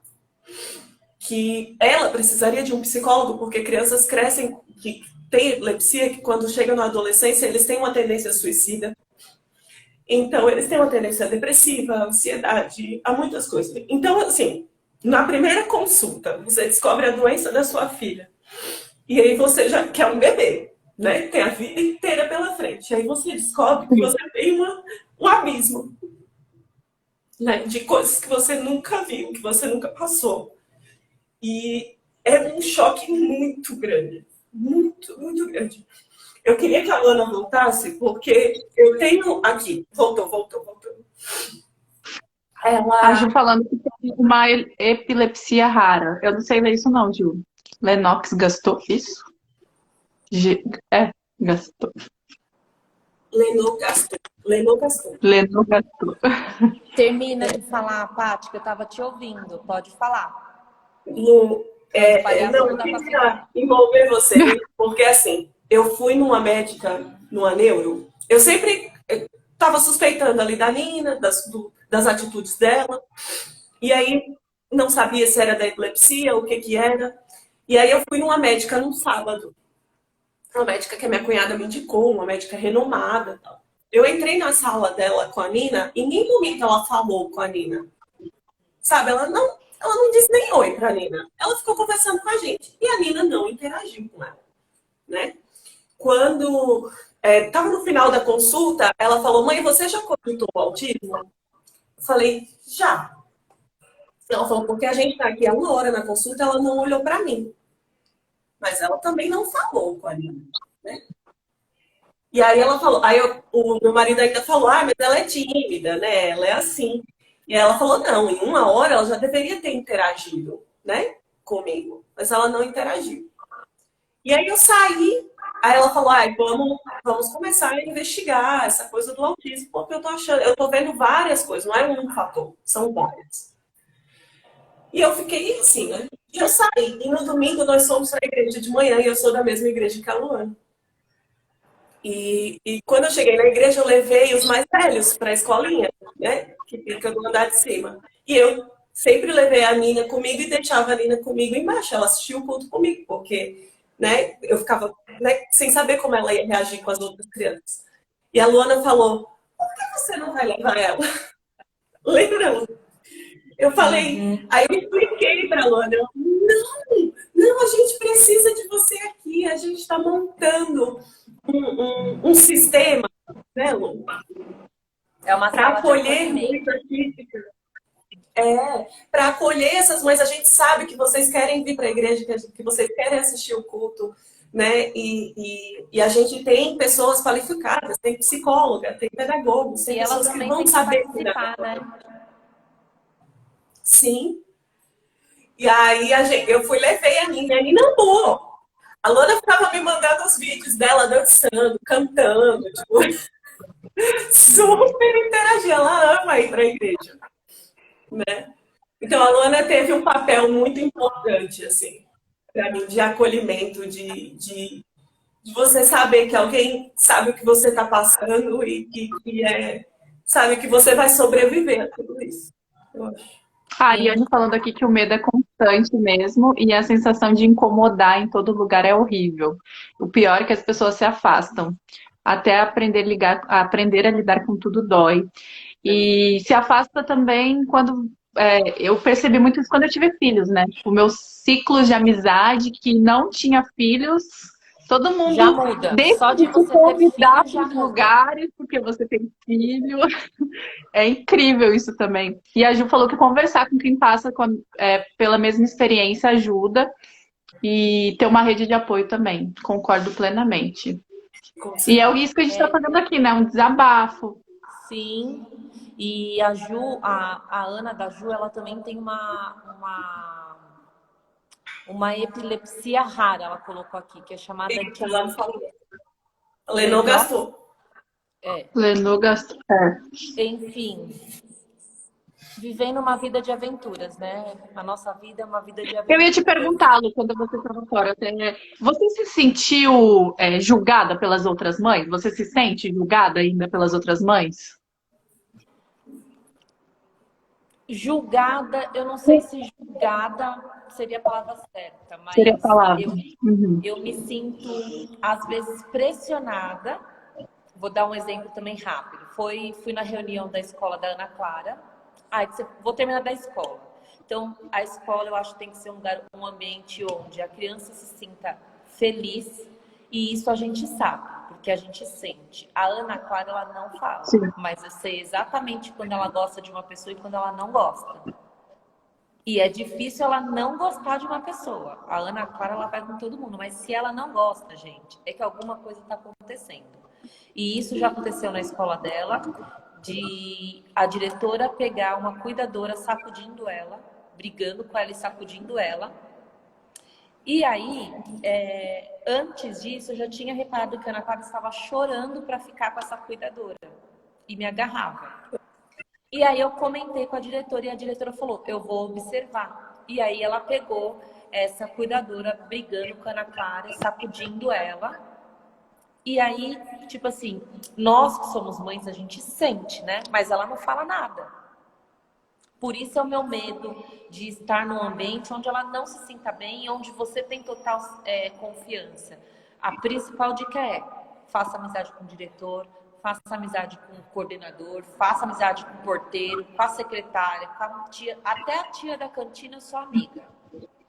Que ela precisaria de um psicólogo, porque crianças crescem que têm epilepsia, que quando chegam na adolescência, eles têm uma tendência suicida. Então, eles têm uma tendência depressiva, ansiedade, a muitas coisas. Então, assim, na primeira consulta, você descobre a doença da sua filha. E aí você já quer um bebê, né? Tem a vida inteira pela frente. Aí você descobre que você tem um abismo, né? De coisas que você nunca viu, que você nunca passou. E é um choque muito grande. Muito, muito grande. Eu queria que a Luana voltasse, porque eu tenho aqui. Voltou. A Ela. Ju falando que tem uma epilepsia rara. Eu não sei ler isso não, Ju. Lennox-Gastaut, isso? Gastaut. Lennox-Gastaut. Lennox-Gastaut. Termina de falar, Paty, que eu tava te ouvindo. Pode falar. Lu, não, eu Não dá pra queria envolver você, porque assim, eu fui numa médica, numa neuro, eu sempre estava suspeitando ali da Nina, das atitudes dela, e aí não sabia se era da epilepsia, o que que era. E aí eu fui numa médica num sábado, uma médica que a minha cunhada me indicou, uma médica renomada. Tal. Eu entrei na sala dela com a Nina e em nenhum momento ela falou com a Nina. Sabe, ela não disse nem oi pra Nina. Ela ficou conversando com a gente. E a Nina não interagiu com ela, né? Quando estava no final da consulta, ela falou, mãe, você já cogitou o autismo? Eu falei, já. Ela falou, porque a gente está aqui há 1 hora na consulta, ela não olhou para mim. Mas ela também não falou com a Nina, né? E aí ela falou, o meu marido ainda falou, mas ela é tímida, né? Ela é assim. E ela falou, não, em 1 hora ela já deveria ter interagido, né? Comigo. Mas ela não interagiu. E aí eu saí, aí ela falou, vamos começar a investigar essa coisa do autismo, porque eu tô vendo várias coisas, não é um fator, são várias. E eu fiquei assim, né? E eu saí. E no domingo nós fomos para a igreja de manhã, e eu sou da mesma igreja que a Luana. E quando eu cheguei na igreja, eu levei os mais velhos para a escolinha, né? Que fica no andar de cima. E eu sempre levei a Nina comigo e deixava a Nina comigo embaixo. Ela assistia o culto comigo, porque, né, eu ficava, né, sem saber como ela ia reagir com as outras crianças. E a Luana falou, por que você não vai levar ela? Lembra? Eu falei, aí eu expliquei para a Luana, não, a gente precisa de você aqui, a gente está montando um sistema, né, Lu? É uma para sala acolher de muito artística. Para acolher essas mães, a gente sabe que vocês querem vir para a igreja, que vocês querem assistir o culto, né? E a gente tem pessoas qualificadas, tem psicóloga, tem pedagogos, tem pessoas que vão saber participar, né? Sim. E aí eu levei a Nina amou. A Luana ficava me mandando os vídeos dela dançando, cantando, tipo, super interagia. Ela ama ir para a igreja, né? Então a Luana teve um papel muito importante, assim, para mim, de acolhimento, de De você saber que alguém sabe o que você está passando e sabe que você vai sobreviver a tudo isso. Eu acho. A Sim, Ariane falando aqui que o medo é constante mesmo e a sensação de incomodar em todo lugar é horrível. O pior é que as pessoas se afastam. Até aprender a lidar com tudo dói. E se afasta também quando. Eu percebi muito isso quando eu tive filhos, né? Tipo, meus ciclos de amizade que não tinha filhos, todo já mundo muda. deixa Só de de te você ter convidar filho para já os muda. lugares porque você tem filho. É incrível isso também. E a Ju falou que conversar com quem passa pela mesma experiência ajuda e ter uma rede de apoio também. Concordo plenamente. Com E é certeza. isso que a gente está fazendo aqui, né? Um desabafo. Sim, e a Ju, a Ana da Ju, ela também tem uma epilepsia rara, ela colocou aqui, que é chamada E de ela falou. A Lenô gastou. é, Lenô gastou. enfim, vivendo uma vida de aventuras, né? A nossa vida é uma vida de Eu ia te aventuras. perguntar, Lu, quando você estava fora, você se sentiu julgada pelas outras mães? Você se sente julgada ainda pelas outras mães? Julgada, eu não sei se julgada seria a palavra certa, Seria a mas palavra. Uhum. eu me sinto, às vezes, pressionada. Vou dar um exemplo também rápido. Fui na reunião da escola da Ana Clara. Vou terminar da escola. Então, a escola eu acho que tem que ser um lugar, um ambiente onde a criança se sinta feliz. E isso a gente sabe, porque a gente sente. A Ana Clara, ela não Sim. fala, mas eu sei exatamente quando ela gosta de uma pessoa e quando ela não gosta. E é difícil ela não gostar de uma pessoa. A Ana Clara, ela vai com todo mundo, mas se ela não gosta, gente, é que alguma coisa está acontecendo. E isso já aconteceu na escola dela, de a diretora pegar uma cuidadora sacudindo ela, brigando com ela e sacudindo ela. E aí, antes disso, eu já tinha reparado que a Ana Clara estava chorando para ficar com essa cuidadora. E me agarrava. E aí eu comentei com a diretora e a diretora falou, eu vou observar. E aí ela pegou essa cuidadora brigando com a Ana Clara, sacudindo ela. E aí, tipo assim, nós que somos mães, a gente sente, né? Mas ela não fala nada. Por isso é o meu medo de estar num ambiente onde ela não se sinta bem e onde você tem total confiança. A principal dica é, faça amizade com o diretor, faça amizade com o coordenador, faça amizade com o porteiro, com a secretária, com a tia, até a tia da cantina, eu sou amiga.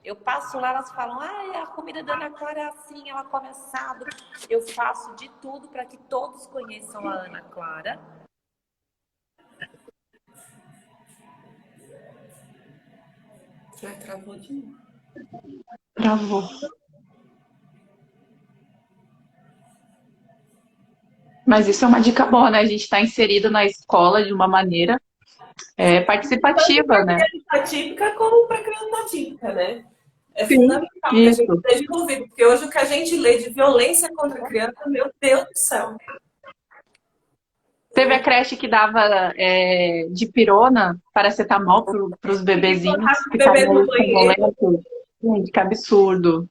Eu passo lá, elas falam, a comida da Ana Clara é assim, ela come assado. Eu faço de tudo para que todos conheçam a Ana Clara. Travou de novo. Travou. Mas isso é uma dica boa, né? A gente está inserido na escola de uma maneira participativa, né? Tanto para criança atípica como para criança atípica, né? É Sim, fundamental que a isso. gente esteja envolvido, porque hoje o que a gente lê de violência contra a criança, meu Deus do céu. Teve a creche que dava dipirona, paracetamol para os bebezinhos Colocava os ficarem bebês no meio banheiro sonolentos. Gente, que absurdo.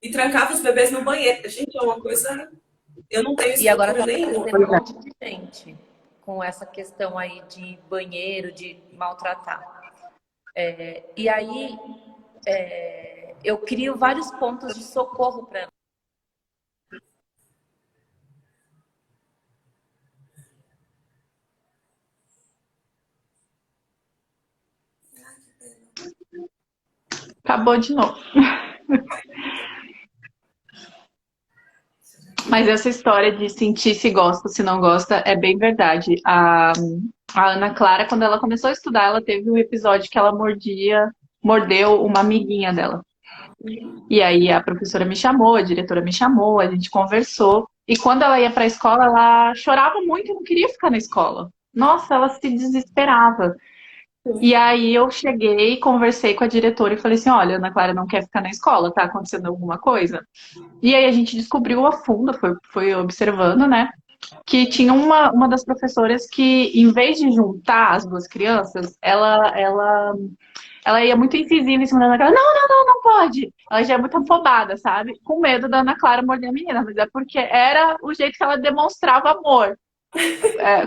e trancava os bebês no banheiro. Gente, é uma coisa. Eu não tenho E agora estrutura está nenhuma. aparecendo um monte de gente com essa questão aí de banheiro, de maltratar. E aí eu crio vários pontos de socorro para Acabou de novo. Mas essa história de sentir se gosta, se não gosta, é bem verdade. A Ana Clara, quando ela começou a estudar, ela teve um episódio que ela mordeu uma amiguinha dela. E aí a professora me chamou, a diretora me chamou, a gente conversou. E quando ela ia para a escola, ela chorava muito e não queria ficar na escola. Nossa, ela se desesperava. E aí eu cheguei, conversei com a diretora e falei assim, olha, a Ana Clara não quer ficar na escola, tá acontecendo alguma coisa? E aí a gente descobriu a fundo, foi observando, né? Que tinha uma das professoras que, em vez de juntar as duas crianças, ela ia muito incisiva em cima da Ana Clara. Não, não, não, não pode. Ela já é muito afobada, sabe? Com medo da Ana Clara morder a menina, mas é porque era o jeito que ela demonstrava amor,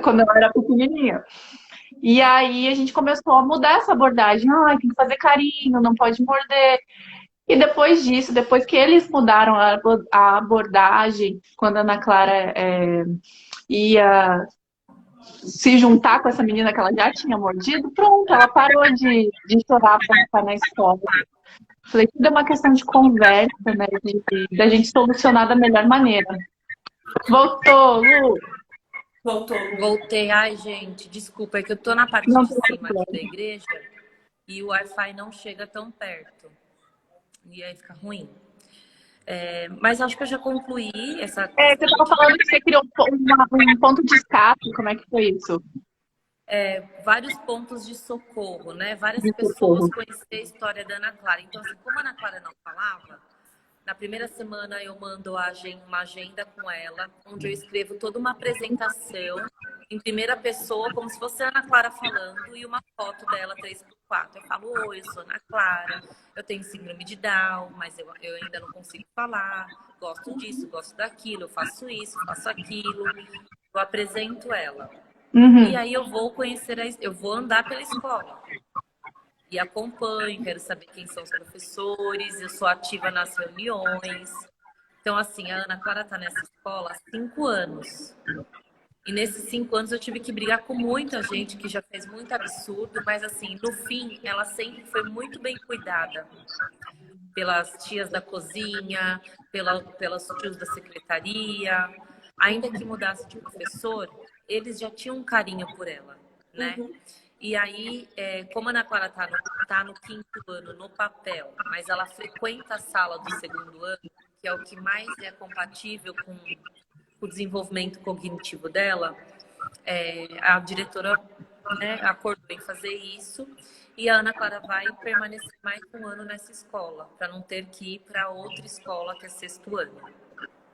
quando ela era pequenininha. E aí a gente começou a mudar essa abordagem. Ai, tem que fazer carinho, não pode morder. E depois disso, depois que eles mudaram a abordagem, quando a Ana Clara ia se juntar com essa menina que ela já tinha mordido, pronto, ela parou de chorar quando está na escola. Falei, tudo é uma questão de conversa, né? Da gente solucionar da melhor maneira. Voltou, Lu? Voltou. Voltei. Ai, gente, desculpa, é que eu tô na parte Não de tem cima aqui problema. da igreja e o Wi-Fi não chega tão perto. E aí fica ruim. Mas acho que eu já concluí essa Você questão estava falando que você criou um ponto de escape, como é que foi isso? vários pontos de socorro, né? Várias De pessoas socorro. conhecer a história da Ana Clara. Então, assim, como a Ana Clara não falava, na primeira semana eu mando uma agenda com ela, onde eu escrevo toda uma apresentação em primeira pessoa, como se fosse a Ana Clara falando, e uma foto dela 3x4. Eu falo, oi, eu sou Ana Clara, eu tenho síndrome de Down, mas eu ainda não consigo falar, gosto disso, gosto daquilo, eu faço isso, faço aquilo. Eu apresento ela. E aí eu vou eu vou andar pela escola. E acompanho, quero saber quem são os professores, eu sou ativa nas reuniões. Então, assim, a Ana Clara está nessa escola há 5 anos. E nesses 5 anos eu tive que brigar com muita gente que já fez muito absurdo, mas assim, no fim, ela sempre foi muito bem cuidada pelas tias da cozinha, pelos tios da secretaria. Ainda que mudasse de professor, eles já tinham um carinho por ela, né? E aí, como a Ana Clara tá no 5º ano no papel, mas ela frequenta a sala do 2º ano, que é o que mais é compatível com o desenvolvimento cognitivo dela, a diretora, né, acordou em fazer isso. E a Ana Clara vai permanecer mais 1 ano nessa escola, para não ter que ir para outra escola que é 6º ano.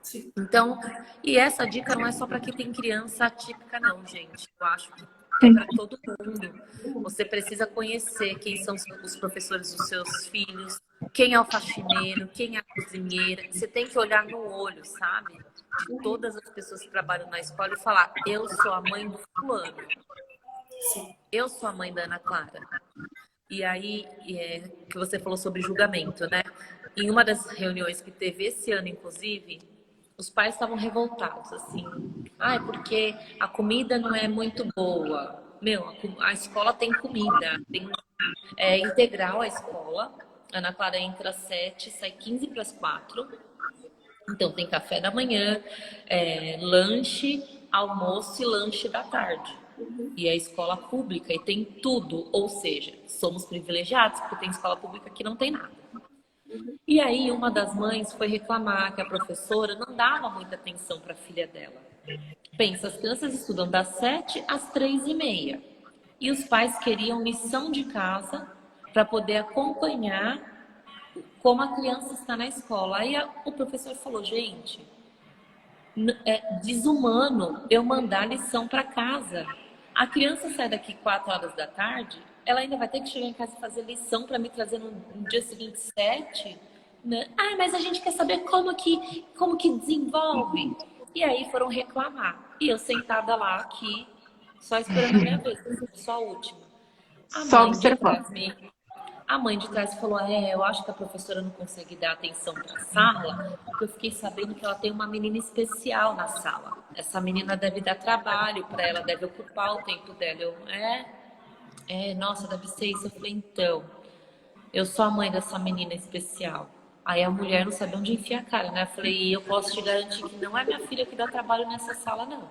Sim. Então, e essa dica não é só para quem tem criança atípica, não, gente. Eu acho que é para todo mundo. Você precisa conhecer quem são os professores dos seus filhos, quem é o faxineiro, quem é a cozinheira. Você tem que olhar no olho, sabe? De todas as pessoas que trabalham na escola e falar: eu sou a mãe do fulano. Eu sou a mãe da Ana Clara. E aí, que você falou sobre julgamento, né? Em uma das reuniões que teve esse ano, inclusive, os pais estavam revoltados, assim. Ai, porque a comida não é muito boa. Meu, a escola tem comida, é integral a escola. A Ana Clara entra às 7, sai 15 para as 4. Então, tem café da manhã, lanche, almoço e lanche da tarde. E é escola pública e tem tudo. Ou seja, somos privilegiados, porque tem escola pública que não tem nada. E aí, uma das mães foi reclamar que a professora não dava muita atenção para a filha dela. Pensa, as crianças estudam das 7 às 3h30. E os pais queriam lição de casa para poder acompanhar como a criança está na escola. Aí o professor falou, gente, é desumano eu mandar lição para casa. A criança sai daqui 4 horas da tarde, ela ainda vai ter que chegar em casa e fazer lição para me trazer no dia seguinte 7. Né? Ah, mas a gente quer saber como que desenvolve. E aí foram reclamar. E eu sentada lá aqui, só esperando a minha vez, só a última. Só observando. A mãe de trás falou, eu acho que a professora não consegue dar atenção para a sala, porque eu fiquei sabendo que ela tem uma menina especial na sala. Essa menina deve dar trabalho para ela, deve ocupar o tempo dela. Nossa, deve ser isso. Eu falei, então, eu sou a mãe dessa menina especial. Aí a mulher não sabe onde enfiar a cara, né? Eu falei, eu posso te garantir que não é minha filha que dá trabalho nessa sala, não.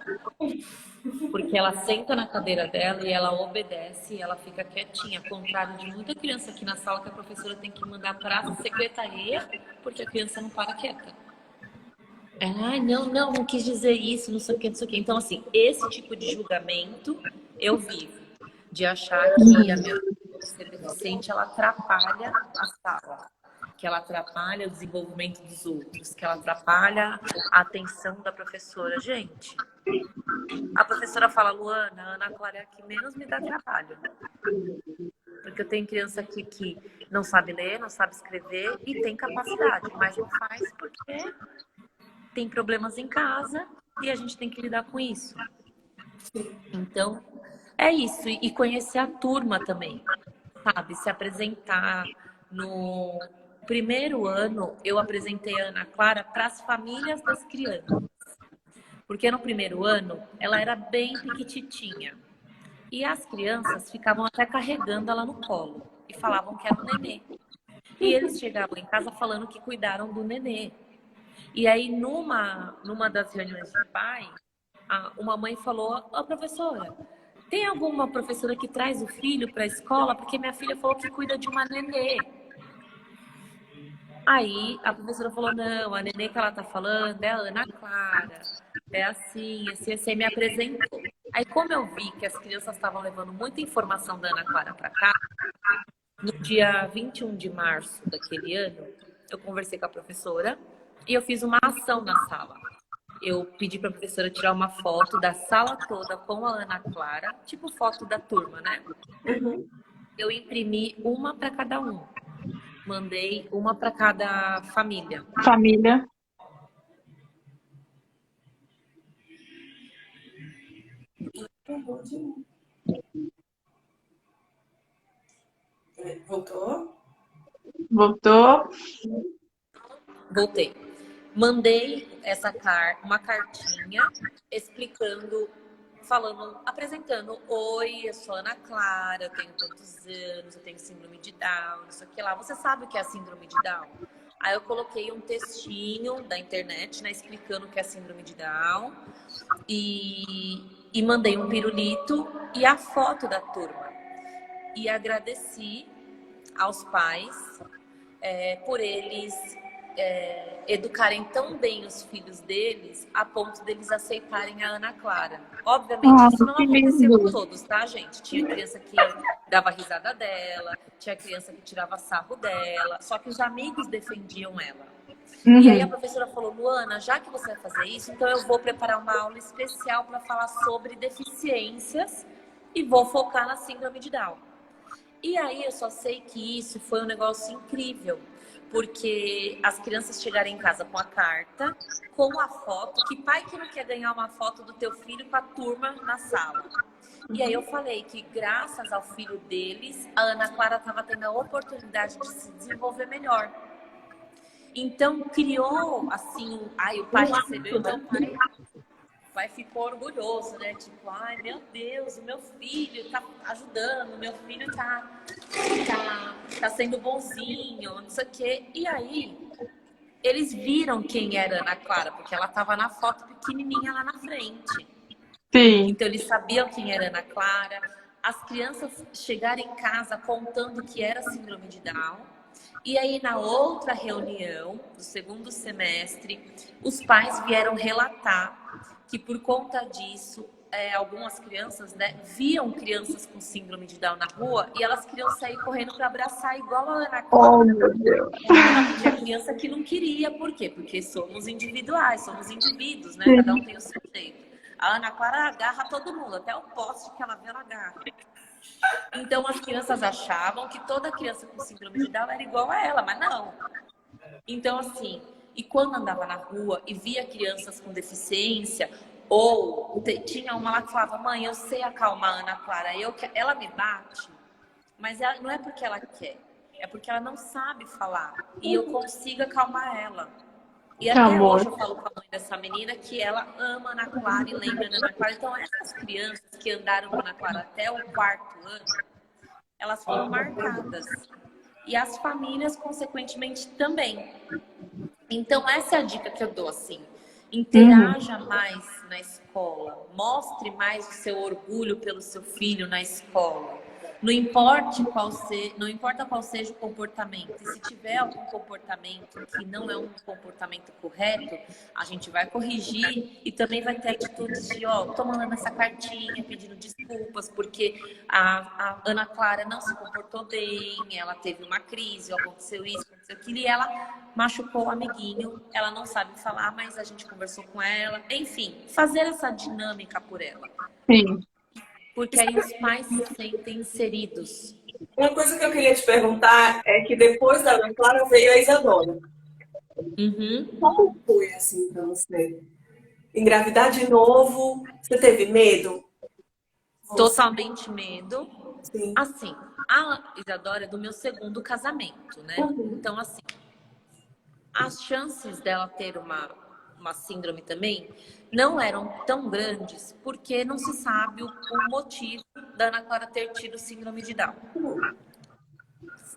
Porque ela senta na cadeira dela e ela obedece e ela fica quietinha. Ao contrário de muita criança aqui na sala que a professora tem que mandar para a secretaria porque a criança não para quieta. Ai, não quis dizer isso, não sei o que, não sei o que. Então, assim, esse tipo de julgamento eu vivo. De achar que a minha filha ser deficiente, ela atrapalha a sala. Que ela atrapalha o desenvolvimento dos outros. Que ela atrapalha a atenção da professora. Gente, a professora fala, Luana, a Ana Clara é a que menos me dá trabalho. Porque porque eu tenho criança aqui que não sabe ler, não sabe escrever e tem capacidade, mas não faz porque tem problemas em casa e a gente tem que lidar com isso. Então, é isso. E conhecer a turma também, sabe? Se apresentar. No primeiro ano, eu apresentei a Ana Clara para as famílias das crianças. Porque no primeiro ano, ela era bem piquititinha. E as crianças ficavam até carregando ela no colo. E falavam que era o nenê. E eles chegavam em casa falando que cuidaram do nenê. E aí, numa das reuniões de pai, uma mãe falou: Ô, professora, tem alguma professora que traz o filho para a escola? Porque minha filha falou que cuida de uma nenê. Aí a professora falou: não, a nenê que ela tá falando é a Ana Clara. É assim, assim, me apresentou. Aí, como eu vi que as crianças estavam levando muita informação da Ana Clara para cá, no dia 21 de março daquele ano, eu conversei com a professora e eu fiz uma ação na sala. Eu pedi para a professora tirar uma foto da sala toda com a Ana Clara, tipo foto da turma, né? Uhum. Eu imprimi uma para cada um. Mandei uma para cada família. Família. Voltou? Voltou. Voltei. Mandei uma cartinha explicando, falando, apresentando: oi, eu sou Ana Clara, eu tenho tantos anos, eu tenho síndrome de Down, isso aqui lá. Você sabe o que é a síndrome de Down? Aí eu coloquei um textinho da internet, né, explicando o que é a síndrome de Down e mandei um pirulito e a foto da turma. E agradeci aos pais por eles educarem tão bem os filhos deles a ponto deles aceitarem a Ana Clara. Obviamente, isso não Que acontecia com lindo. todos, tá, gente? Tinha criança que dava risada dela, tinha criança que tirava sarro dela, só que os amigos defendiam ela. E aí a professora falou: Luana, já que você vai fazer isso, então eu vou preparar uma aula especial para falar sobre deficiências e vou focar na síndrome de Down. E aí eu só sei que isso foi um negócio incrível, porque as crianças chegaram em casa com a carta, com a foto, que pai que não quer ganhar uma foto do teu filho com a turma na sala? E aí eu falei que graças ao filho deles, a Ana Clara estava tendo a oportunidade de se desenvolver melhor. Então criou assim, o pai recebeu, então o pai ficou orgulhoso, né? Tipo, ai meu Deus, o meu filho tá ajudando, o meu filho tá sendo bonzinho, não sei o quê. E aí, eles viram quem era Ana Clara, porque ela tava na foto pequenininha lá na frente. Sim. Então, eles sabiam quem era Ana Clara. As crianças chegaram em casa contando que era síndrome de Down. E aí, na outra reunião do segundo semestre, os pais vieram relatar que, por conta disso, algumas crianças, né, viam crianças com síndrome de Down na rua e elas queriam sair correndo para abraçar igual a Ana Clara. Oh, meu Deus. Só que tinha criança que não queria. Por quê? Porque somos individuais, somos indivíduos, né? Cada um tem o seu jeito. A Ana Clara agarra todo mundo, até o poste que ela vê, ela agarra. Então, as crianças achavam que toda criança com síndrome de Down era igual a ela, mas não. Então, assim, e quando andava na rua e via crianças com deficiência, ou tinha uma lá que falava: mãe, eu sei acalmar a Ana Clara, ela me bate, mas não é porque ela quer, é porque ela não sabe falar, e eu consigo acalmar ela. E até hoje eu falo com a mãe dessa menina que ela ama a Ana Clara e lembra da Ana Clara. Então, essas crianças que andaram com a Ana Clara até o 4º ano, elas foram marcadas. E as famílias, consequentemente, também. Então, essa é a dica que eu dou, assim. Interaja mais na escola. Mostre mais o seu orgulho pelo seu filho na escola. Não importa qual seja o comportamento. E se tiver algum comportamento que não é um comportamento correto, a gente vai corrigir e também vai ter atitudes de, tô mandando essa cartinha pedindo desculpas porque a Ana Clara não se comportou bem, ela teve uma crise, aconteceu isso, aconteceu aquilo, e ela machucou o amiguinho, ela não sabe falar, mas a gente conversou com ela. Enfim, fazer essa dinâmica por ela. Sim. Porque aí os pais se sentem inseridos. Uma coisa que eu queria te perguntar é que depois da Ana Clara veio a Isadora. Uhum. Como foi assim para você? Engravidar de novo? Você teve medo? Você, Totalmente medo. sim. Assim, a Isadora é do meu segundo casamento, né? Uhum. Então, assim, as chances dela ter uma síndrome também não eram tão grandes, porque não se sabe o motivo da Ana Clara ter tido síndrome de Down.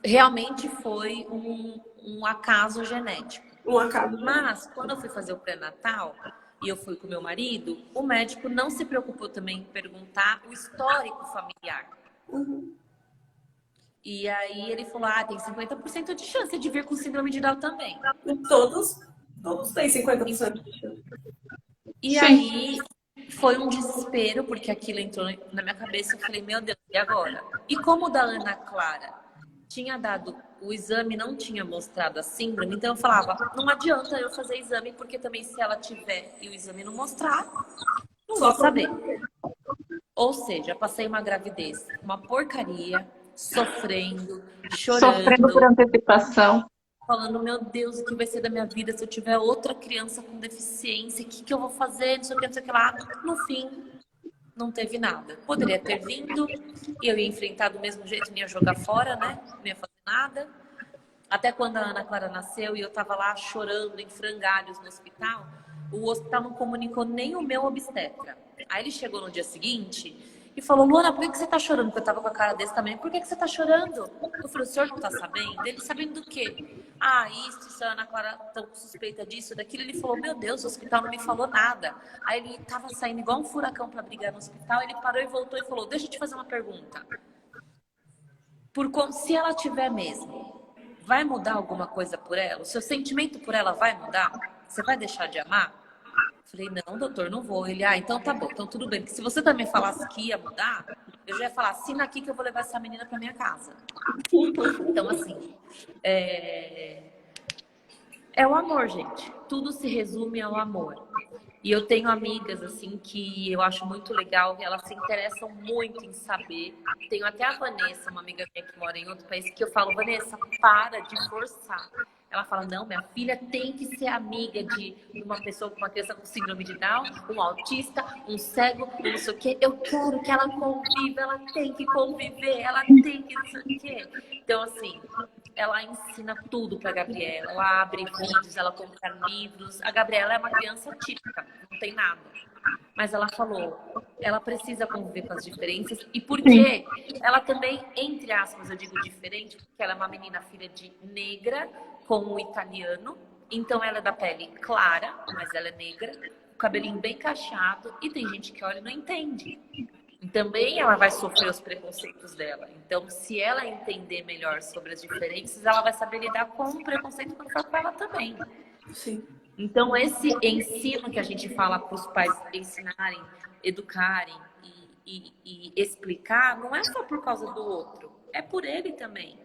Realmente foi um acaso genético. Um acaso. Mas, quando eu fui fazer o pré-natal e eu fui com meu marido, o médico não se preocupou também em perguntar o histórico familiar. Uhum. E aí ele falou, tem 50% de chance de vir com síndrome de Down também. Todos têm 50% de chance. E Sim. aí foi um desespero, porque aquilo entrou na minha cabeça. Eu falei, meu Deus, e agora? E como o da Ana Clara tinha dado, o exame não tinha mostrado a síndrome, então eu falava, não adianta eu fazer exame, porque também se ela tiver e o exame não mostrar, não vou saber. Ou seja, passei uma gravidez, uma porcaria, sofrendo, Sofrendo por chorando, antecipação. falando, meu Deus, o que vai ser da minha vida se eu tiver outra criança com deficiência? O que eu vou fazer? Não sei o que, não sei o que lá. No fim, não teve nada. Poderia ter vindo e eu ia enfrentar do mesmo jeito, não ia jogar fora, né? Não ia fazer nada. Até quando a Ana Clara nasceu e eu tava lá chorando em frangalhos no hospital, o hospital não comunicou nem o meu obstetra. Aí ele chegou no dia seguinte e falou, Luana, por que você tá chorando? Porque eu tava com a cara desse tamanho. Por que você tá chorando? Eu falei, o senhor não tá sabendo? Ele sabendo do quê? Isso, a Ana Clara tá com suspeita disso, daquilo. Ele falou, meu Deus, o hospital não me falou nada. Aí ele tava saindo igual um furacão pra brigar no hospital. Ele parou e voltou e falou, deixa eu te fazer uma pergunta. Se ela tiver mesmo, vai mudar alguma coisa por ela? O seu sentimento por ela vai mudar? Você vai deixar de amar? Falei, não, doutor, não vou. Ele, então tá bom, então tudo bem. Porque se você também falasse que ia mudar, eu já ia falar, assina aqui que eu vou levar essa menina pra minha casa. Então, assim, é o amor, gente. Tudo se resume ao amor. E eu tenho amigas, assim, que eu acho muito legal, que elas se interessam muito em saber. Tenho até a Vanessa, uma amiga minha que mora em outro país, que eu falo, Vanessa, para de forçar. Ela fala, não, minha filha tem que ser amiga de uma pessoa, com uma criança com síndrome de Down, um autista, um cego, não sei o quê. Eu quero que ela conviva, ela tem que conviver, ela tem que não sei o quê. Então, assim, ela ensina tudo para a Gabriela. Ela abre vídeos, ela compra livros. A Gabriela é uma criança típica, não tem nada. Mas ela falou, ela precisa conviver com as diferenças. E porque ela também, entre aspas, eu digo diferente, porque ela é uma menina filha de negra com um italiano. Então ela é da pele clara, mas ela é negra, o cabelinho bem cacheado. E tem gente que olha e não entende. Também ela vai sofrer os preconceitos dela. Então, se ela entender melhor sobre as diferenças, ela vai saber lidar com o preconceito quando for com ela também. Sim. Então, esse ensino que a gente fala para os pais ensinarem, educarem e explicar, não é só por causa do outro, é por ele também.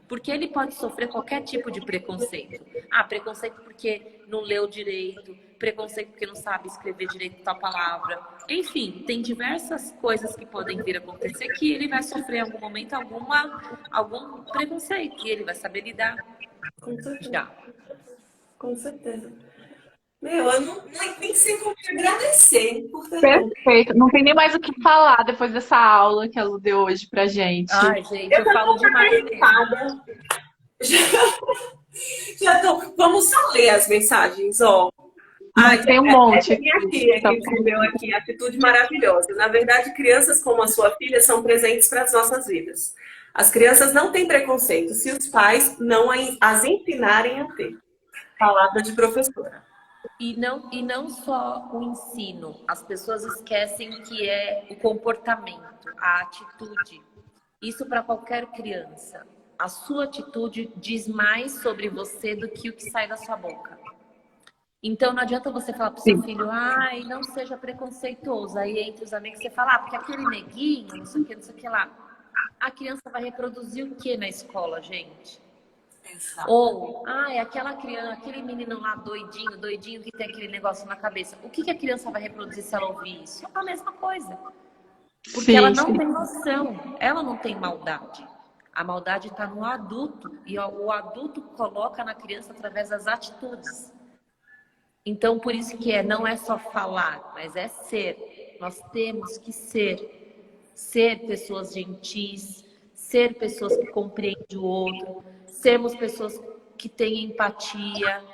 Porque ele pode sofrer qualquer tipo de preconceito. Preconceito porque não leu direito, preconceito porque não sabe escrever direito tal palavra. Enfim, tem diversas coisas que podem vir a acontecer que ele vai sofrer em algum momento algum preconceito e ele vai saber lidar. Com certeza. Já. Com certeza. Eu nem sei como te agradecer por ter Perfeito. Não tem nem mais o que falar depois dessa aula que a Lu deu hoje pra gente. Gente, eu falo demais mesmo. Já tô. Vamos só ler as mensagens, ó. Tem um monte. Minha tia que escreveu aqui, atitude maravilhosa. Na verdade, crianças como a sua filha são presentes para as nossas vidas. As crianças não têm preconceito se os pais não as ensinarem a ter. Palavra de professora. E não só o ensino, as pessoas esquecem que é o comportamento, a atitude. Isso para qualquer criança. A sua atitude diz mais sobre você do que o que sai da sua boca. Então não adianta você falar para o seu filho, não seja preconceituoso. Aí entre os amigos você fala, porque aquele neguinho, não sei o que lá. A criança vai reproduzir o que na escola, gente? Exato. Ou, aquela criança, aquele menino lá doidinho que tem aquele negócio na cabeça. O que a criança vai reproduzir se ela ouvir isso? É a mesma coisa. Porque ela não tem noção, ela não tem maldade. A maldade está no adulto e o adulto coloca na criança através das atitudes. Então, por isso que não é só falar, mas é ser. Nós temos que ser pessoas gentis, ser pessoas que compreendem o outro, sermos pessoas que têm empatia.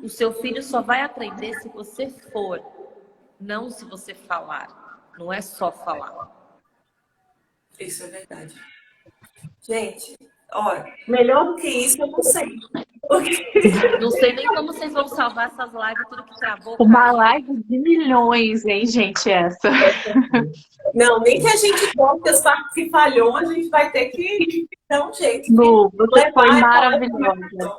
O seu filho só vai aprender se você for, não se você falar. Não é só falar. Isso é verdade. Gente, olha, melhor do que isso eu não sei. Não sei nem como vocês vão salvar essas lives, tudo que travou. Uma live de milhões, hein, gente, essa. Não, nem que a gente volte as partes que falhou, a gente vai ter que dar um jeito. Lu, você foi maravilhosa.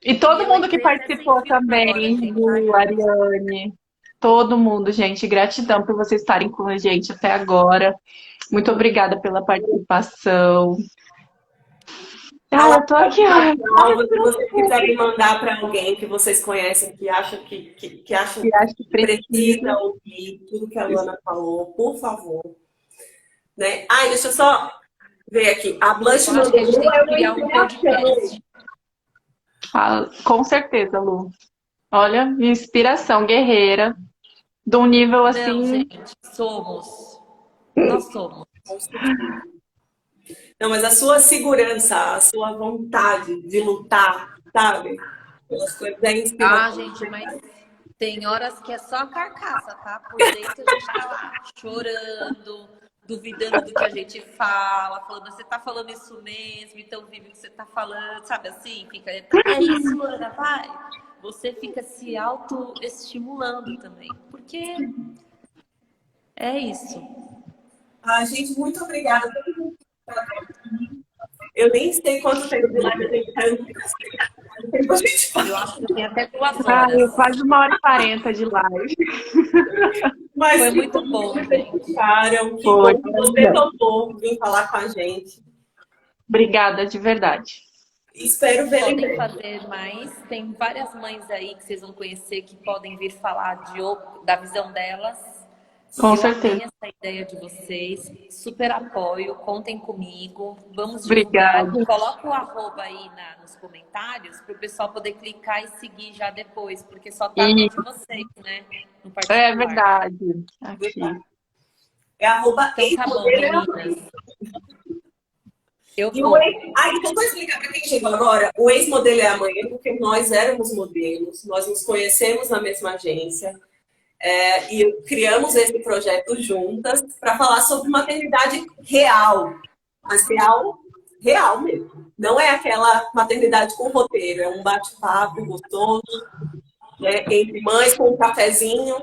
E todo mundo que participou também, Lu, Ariane, todo mundo, gente, gratidão por vocês estarem com a gente até agora. Muito obrigada pela participação. Eu tô aqui, se você quiser me mandar para alguém que vocês conhecem, que acha que precisa ouvir tudo que a Luana falou, por favor. Né? Ai, deixa eu só ver aqui. A Blush mandou que a gente tem que criar um podcast. Com certeza, Lu. Olha, inspiração, guerreira. De um nível assim. Não, gente, nós somos. Não, mas a sua segurança, a sua vontade de lutar, sabe? Pelas coisas é inspiração. Gente, mas tem horas que é só a carcaça, tá? Por dentro a gente tá lá chorando, duvidando do que a gente fala, falando, você tá falando isso mesmo, então vive o que você tá falando, sabe assim? Fica, é isso, Ana, vai. Você fica se autoestimulando também, porque é isso. Gente, muito obrigada. Eu nem sei quanto tempo de live tem tanto. Eu acho que tem até 2 horas. Quase 1h40 de live. Mas foi muito bom, gente. Que bom que você topou vir falar com a gente. Obrigada, de verdade. Espero ver. Podem fazer mais. Tem várias mães aí que vocês vão conhecer que podem vir falar da visão delas. Com certeza. Essa ideia de vocês, super apoio, contem comigo, vamos divulgar. Obrigada. Coloca o @, aí nos comentários para o pessoal poder clicar e seguir já depois, porque só tá de vocês, né? No é verdade. Aqui. É @. Então tá bom, meninas. Então vou explicar para quem chegou agora. O ex-modelo é amanhã, porque nós éramos modelos, nós nos conhecemos na mesma agência. E criamos esse projeto juntas para falar sobre maternidade real, mas real mesmo. Não é aquela maternidade com roteiro, é um bate-papo gostoso, né, entre mães com um cafezinho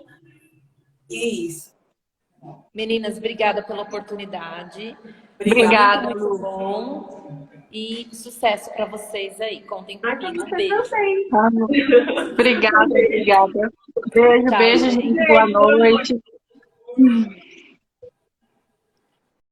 e isso. Meninas, obrigada pela oportunidade. Obrigada, muito bom. E sucesso para vocês aí. Contem comigo. Um beijo. Obrigada. Beijo, Tchau, beijo, gente. Boa noite.